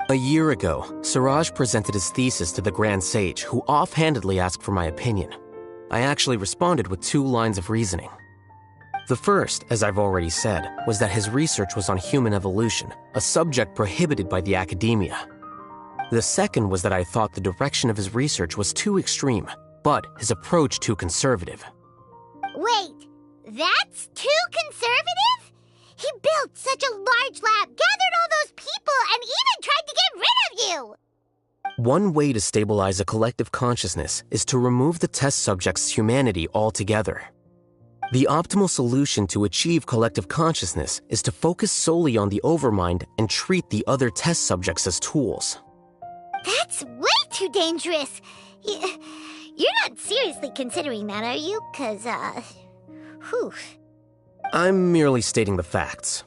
A year ago, Siraj presented his thesis to the Grand Sage, who offhandedly asked for my opinion. I actually responded with 2 lines of reasoning. The first, as I've already said, was that his research was on human evolution, a subject prohibited by the academia. The second was that I thought the direction of his research was too extreme, but his approach too conservative. Wait, that's too conservative? He built such a large lab, gathered all those people, and even tried to get rid of you! One way to stabilize a collective consciousness is to remove the test subject's humanity altogether. The optimal solution to achieve collective consciousness is to focus solely on the overmind and treat the other test subjects as tools. That's way too dangerous. You're not seriously considering that, are you? 'Cause, whew. I'm merely stating the facts.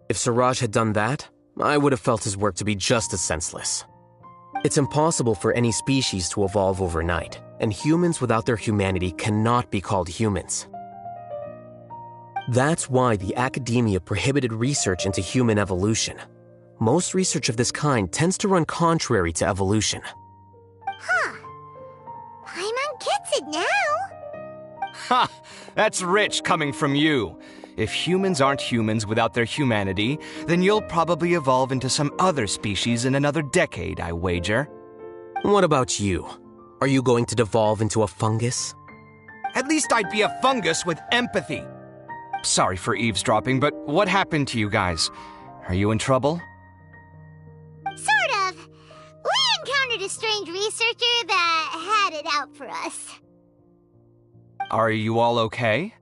If Siraj had done that, I would have felt his work to be just as senseless. It's impossible for any species to evolve overnight, and humans without their humanity cannot be called humans. That's why the academia prohibited research into human evolution. Most research of this kind tends to run contrary to evolution. Huh. Paimon gets it now. Ha! That's rich coming from you. If humans aren't humans without their humanity, then you'll probably evolve into some other species in another decade, I wager. What about you? Are you going to devolve into a fungus? At least I'd be a fungus with empathy. Sorry for eavesdropping, but what happened to you guys? Are you in trouble? Sort of. We encountered a strange researcher that had it out for us. Are you all okay?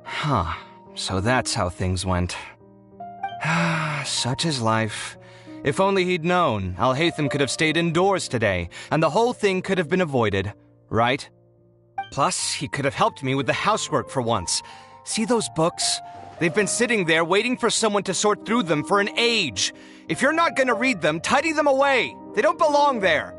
Huh. So that's how things went. Such is life. If only he'd known, Alhaitham could have stayed indoors today, and the whole thing could have been avoided, right? Plus, he could have helped me with the housework for once. See those books? They've been sitting there waiting for someone to sort through them for an age. If you're not gonna read them, tidy them away. They don't belong there.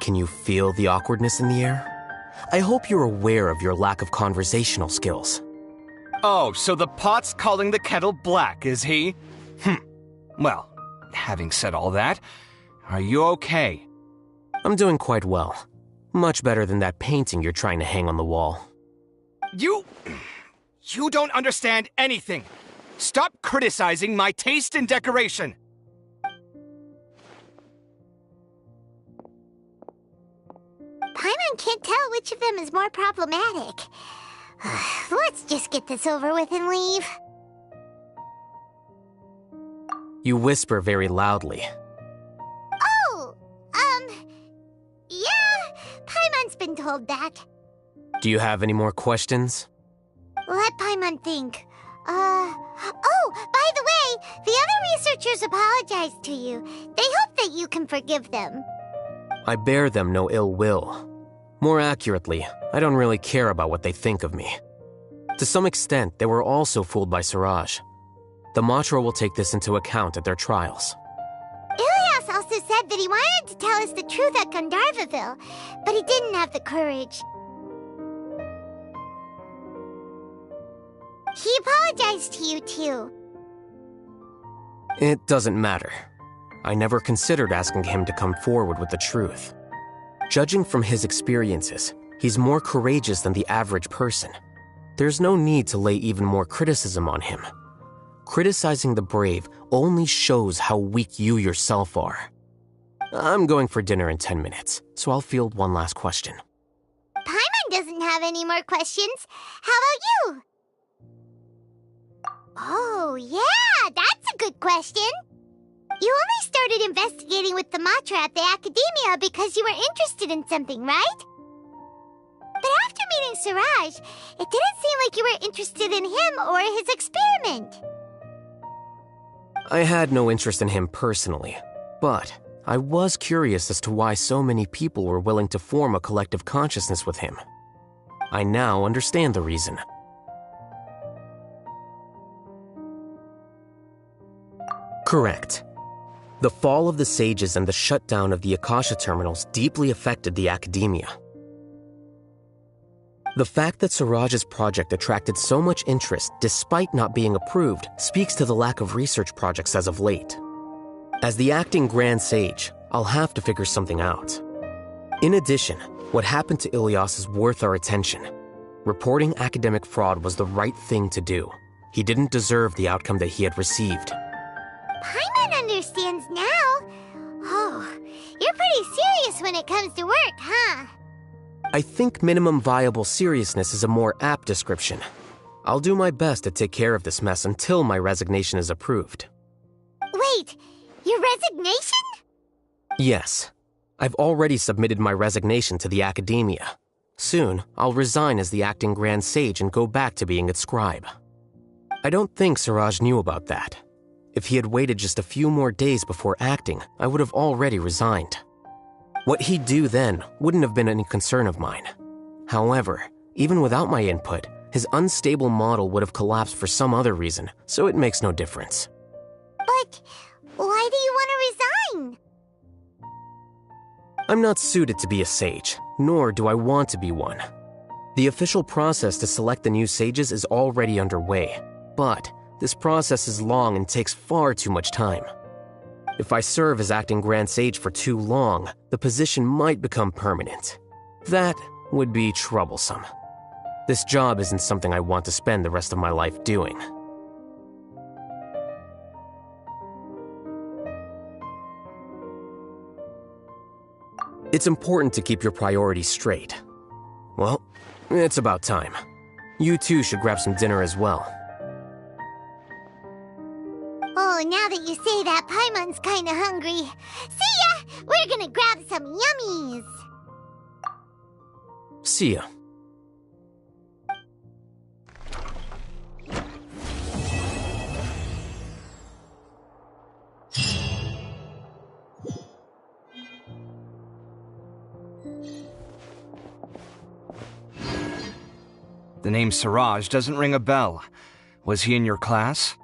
Can you feel the awkwardness in the air? I hope you're aware of your lack of conversational skills. Oh, so the pot's calling the kettle black, is he? Well, having said all that, are you okay? I'm doing quite well. Much better than that painting you're trying to hang on the wall. You don't understand anything. Stop criticizing my taste in decoration. Paimon can't tell which of them is more problematic. Let's just get this over with and leave. You whisper very loudly. Oh, yeah, Paimon's been told that. Do you have any more questions? Let Paimon think. Oh, by the way, the other researchers apologized to you. They hope that you can forgive them. I bear them no ill will. More accurately, I don't really care about what they think of me. To some extent, they were also fooled by Siraj. The Matra will take this into account at their trials. Ilias also said that he wanted to tell us the truth at Gandharvaville, but he didn't have the courage. He apologized to you, too. It doesn't matter. I never considered asking him to come forward with the truth. Judging from his experiences, he's more courageous than the average person. There's no need to lay even more criticism on him. Criticizing the brave only shows how weak you yourself are. I'm going for dinner in 10 minutes, so I'll field one last question. Paimon doesn't have any more questions. How about you? Oh, yeah, that's a good question. You only started investigating with the Matra at the Academia because you were interested in something, right? But after meeting Siraj, it didn't seem like you were interested in him or his experiment. I had no interest in him personally, but I was curious as to why so many people were willing to form a collective consciousness with him. I now understand the reason. Correct. The fall of the sages and the shutdown of the Akasha terminals deeply affected the Academia. The fact that Siraj's project attracted so much interest despite not being approved speaks to the lack of research projects as of late. As the acting Grand Sage, I'll have to figure something out. In addition, what happened to Ilias is worth our attention. Reporting academic fraud was the right thing to do. He didn't deserve the outcome that he had received. Paimon understands now. Oh, you're pretty serious when it comes to work, huh? I think minimum viable seriousness is a more apt description. I'll do my best to take care of this mess until my resignation is approved. Wait, your resignation? Yes. I've already submitted my resignation to the Academia. Soon, I'll resign as the acting Grand Sage and go back to being its scribe. I don't think Siraj knew about that. If he had waited just a few more days before acting, I would have already resigned. What he'd do then wouldn't have been any concern of mine. However, even without my input, his unstable model would have collapsed for some other reason, so it makes no difference. But why do you want to resign? I'm not suited to be a sage, nor do I want to be one. The official process to select the new sages is already underway, but this process is long and takes far too much time. If I serve as acting Grand Sage for too long, the position might become permanent. That would be troublesome. This job isn't something I want to spend the rest of my life doing. It's important to keep your priorities straight. Well, it's about time. You too should grab some dinner as well. Oh, now that you say that, Paimon's kinda hungry. See ya! We're gonna grab some yummies! See ya. The name Siraj doesn't ring a bell. Was he in your class?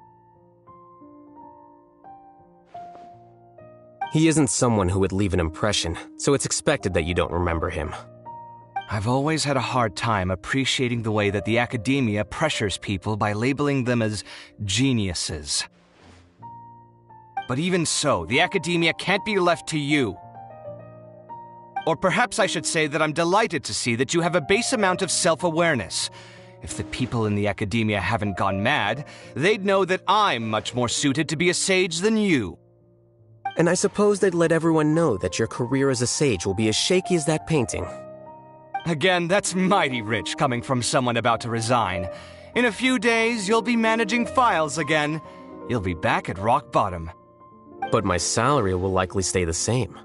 He isn't someone who would leave an impression, so it's expected that you don't remember him. I've always had a hard time appreciating the way that the Academia pressures people by labeling them as geniuses. But even so, the Academia can't be left to you. Or perhaps I should say that I'm delighted to see that you have a base amount of self-awareness. If the people in the Academia haven't gone mad, they'd know that I'm much more suited to be a sage than you. And I suppose they'd let everyone know that your career as a sage will be as shaky as that painting. Again, that's mighty rich coming from someone about to resign. In a few days, you'll be managing files again. You'll be back at rock bottom. But my salary will likely stay the same.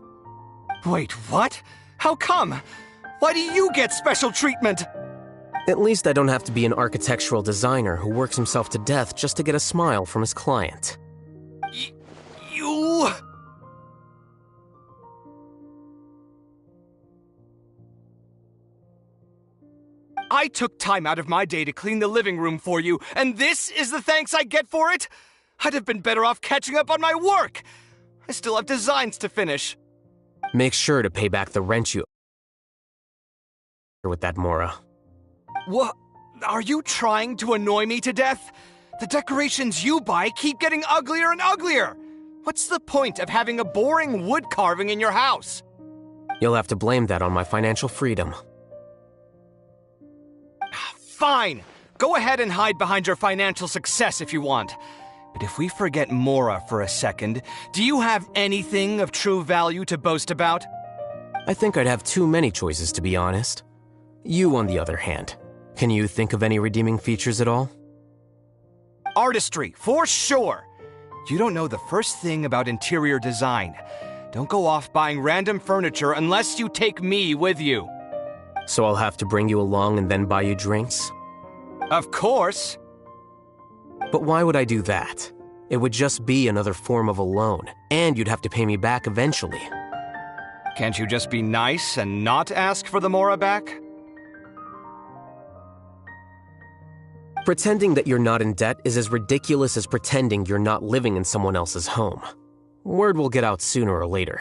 Wait, what? How come? Why do you get special treatment? At least I don't have to be an architectural designer who works himself to death just to get a smile from his client. You... I took time out of my day to clean the living room for you, and this is the thanks I get for it? I'd have been better off catching up on my work. I still have designs to finish. Make sure to pay back the rent you with that, Mora. What? Are you trying to annoy me to death? The decorations you buy keep getting uglier and uglier. What's the point of having a boring wood carving in your house? You'll have to blame that on my financial freedom. Fine. Go ahead and hide behind your financial success if you want. But if we forget Mora for a second, do you have anything of true value to boast about? I think I'd have too many choices, to be honest. You, on the other hand, can you think of any redeeming features at all? Artistry, for sure. You don't know the first thing about interior design. Don't go off buying random furniture unless you take me with you. So I'll have to bring you along and then buy you drinks? Of course. But why would I do that? It would just be another form of a loan, and you'd have to pay me back eventually. Can't you just be nice and not ask for the Mora back? Pretending that you're not in debt is as ridiculous as pretending you're not living in someone else's home. Word will get out sooner or later.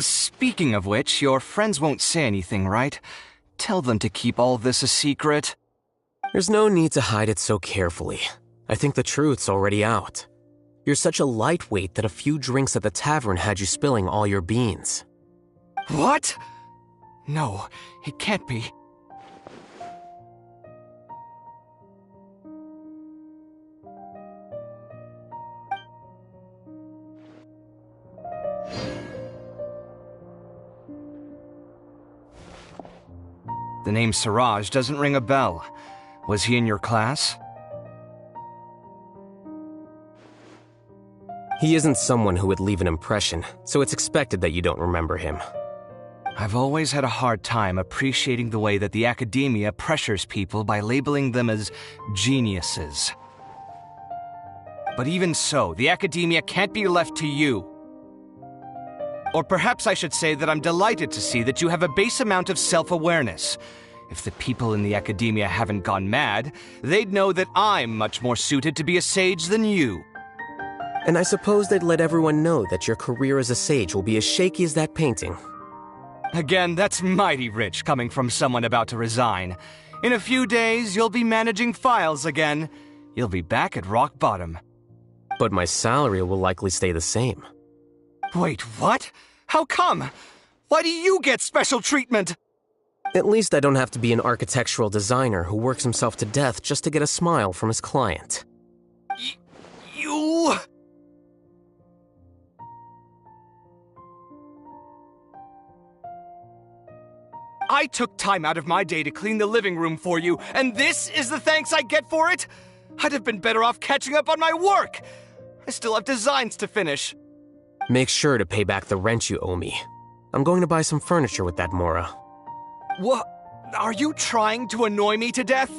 Speaking of which, your friends won't say anything, right? Tell them to keep all this a secret. There's no need to hide it so carefully. I think the truth's already out. You're such a lightweight that a few drinks at the tavern had you spilling all your beans. What? No, it can't be. The name Siraj doesn't ring a bell. Was he in your class? He isn't someone who would leave an impression, so it's expected that you don't remember him. I've always had a hard time appreciating the way that the academia pressures people by labeling them as geniuses. But even so, the academia can't be left to you. Or perhaps I should say that I'm delighted to see that you have a base amount of self-awareness. If the people in the academia haven't gone mad, they'd know that I'm much more suited to be a sage than you. And I suppose they'd let everyone know that your career as a sage will be as shaky as that painting. Again, that's mighty rich coming from someone about to resign. In a few days, you'll be managing files again. You'll be back at rock bottom. But my salary will likely stay the same. Wait, what? How come? Why do you get special treatment? At least I don't have to be an architectural designer who works himself to death just to get a smile from his client. You... I took time out of my day to clean the living room for you, and this is the thanks I get for it? I'd have been better off catching up on my work. I still have designs to finish. Make sure to pay back the rent you owe me. I'm going to buy some furniture with that, Mora. What? Are you trying to annoy me to death?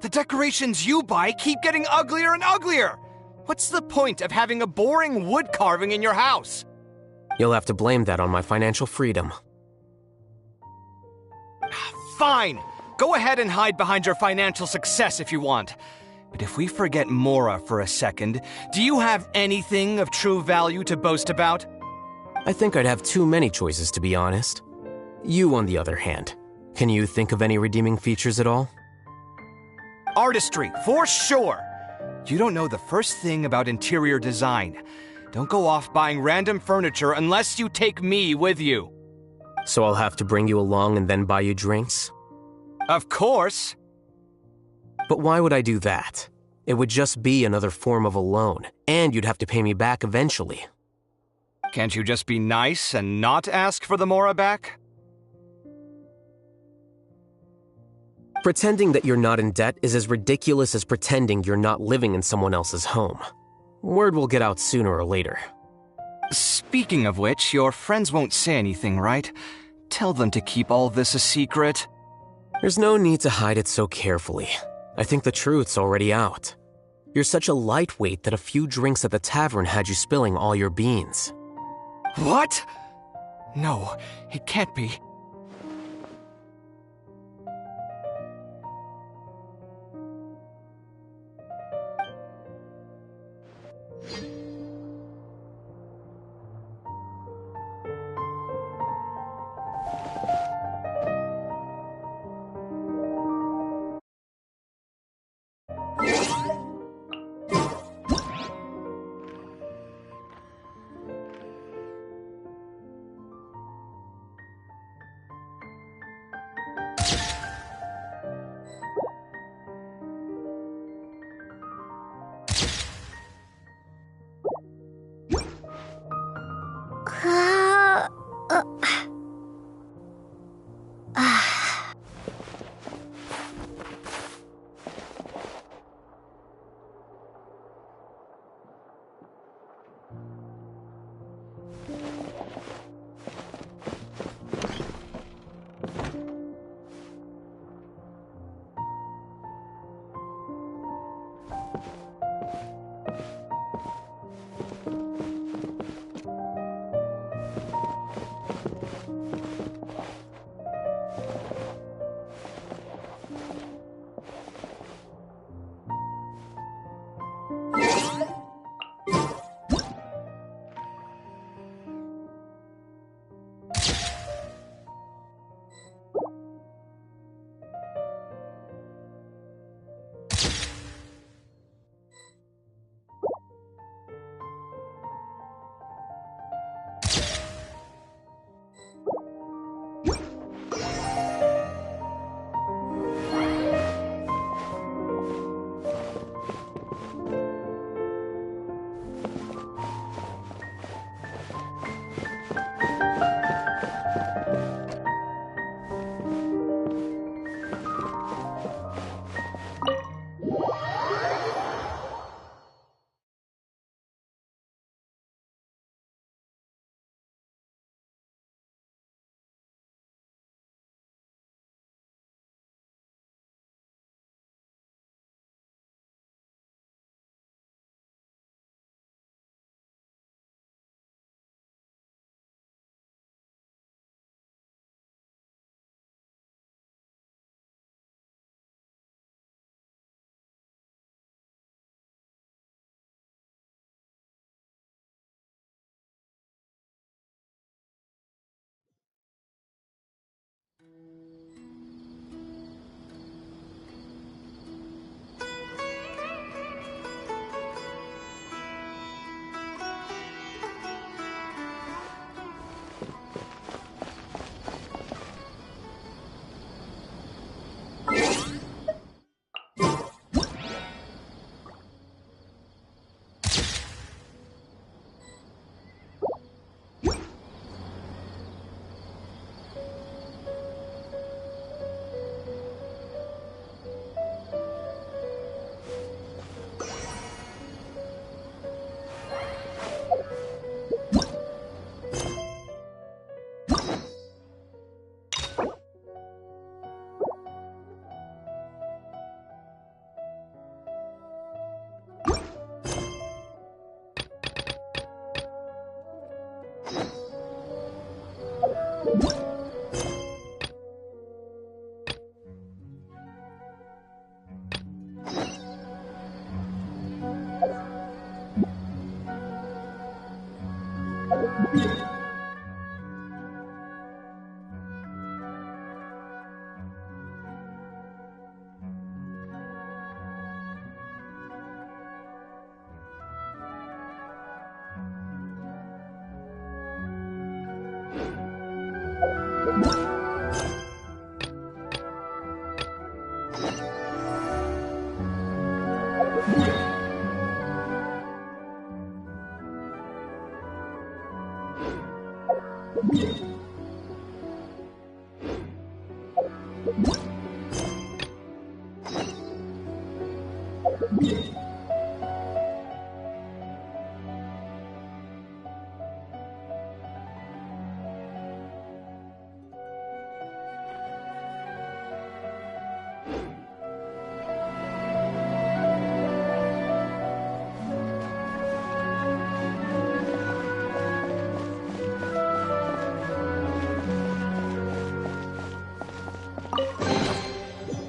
The decorations you buy keep getting uglier and uglier. What's the point of having a boring wood carving in your house? You'll have to blame that on my financial freedom. Fine! Go ahead and hide behind your financial success if you want. But if we forget Mora for a second, do you have anything of true value to boast about? I think I'd have too many choices, to be honest. You, on the other hand, can you think of any redeeming features at all? Artistry, for sure! You don't know the first thing about interior design. Don't go off buying random furniture unless you take me with you. So I'll have to bring you along and then buy you drinks? Of course! But why would I do that? It would just be another form of a loan, and you'd have to pay me back eventually. Can't you just be nice and not ask for the Mora back? Pretending that you're not in debt is as ridiculous as pretending you're not living in someone else's home. Word will get out sooner or later. Speaking of which, your friends won't say anything, right? Tell them to keep all this a secret. There's no need to hide it so carefully. I think the truth's already out. You're such a lightweight that a few drinks at the tavern had you spilling all your beans. What? No, it can't be.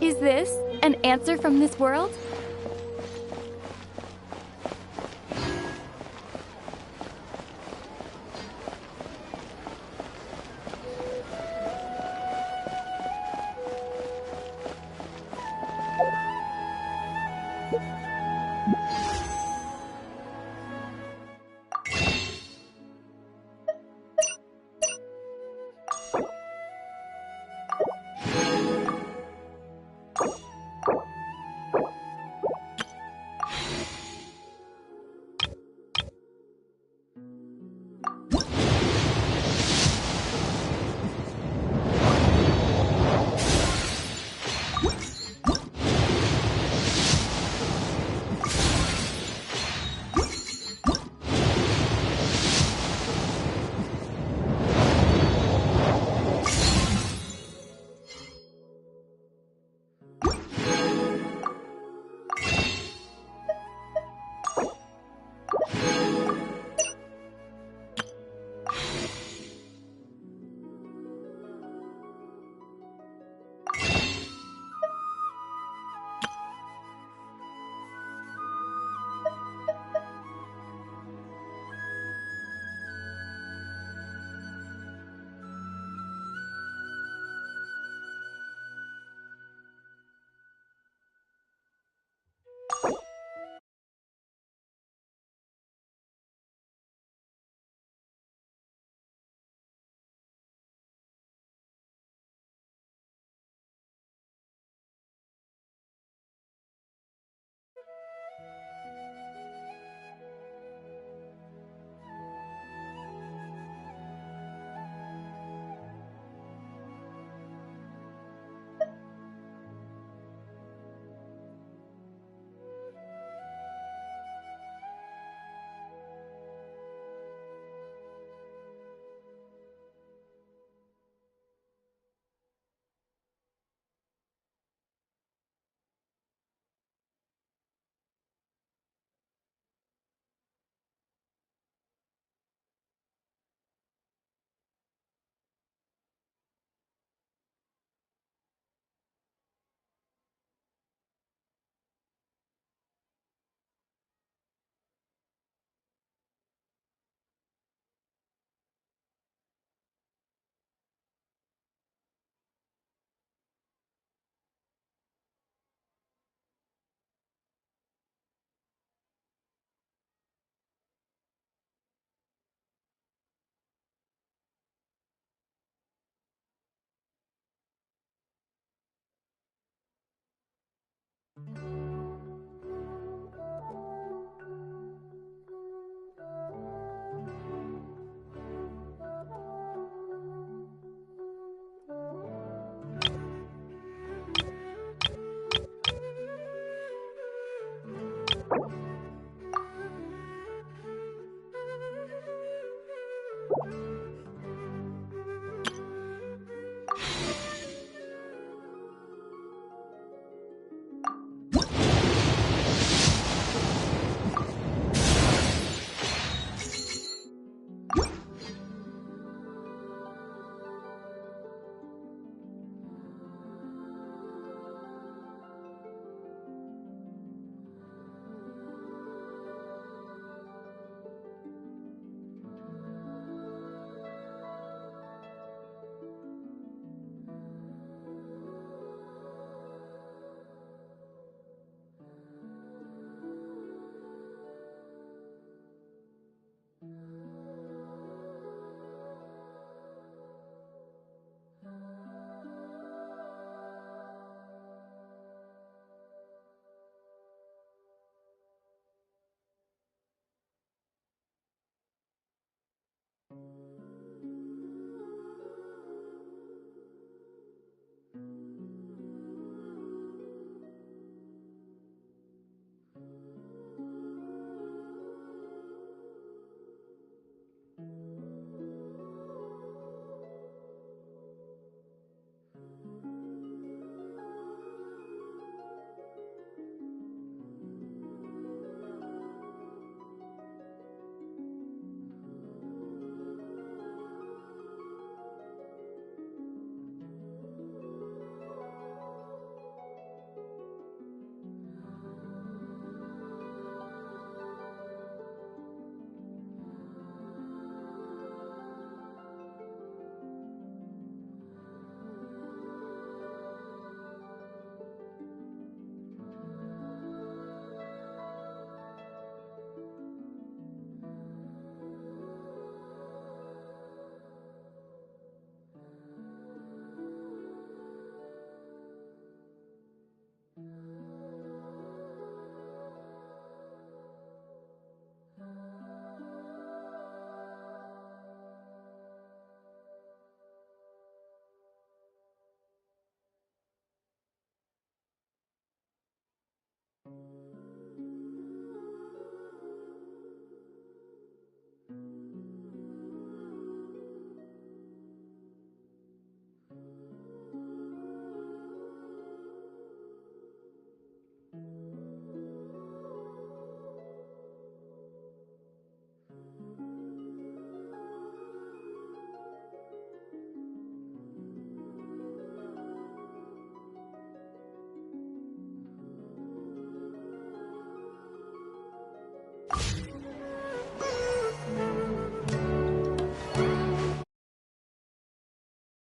Is this an answer from this world?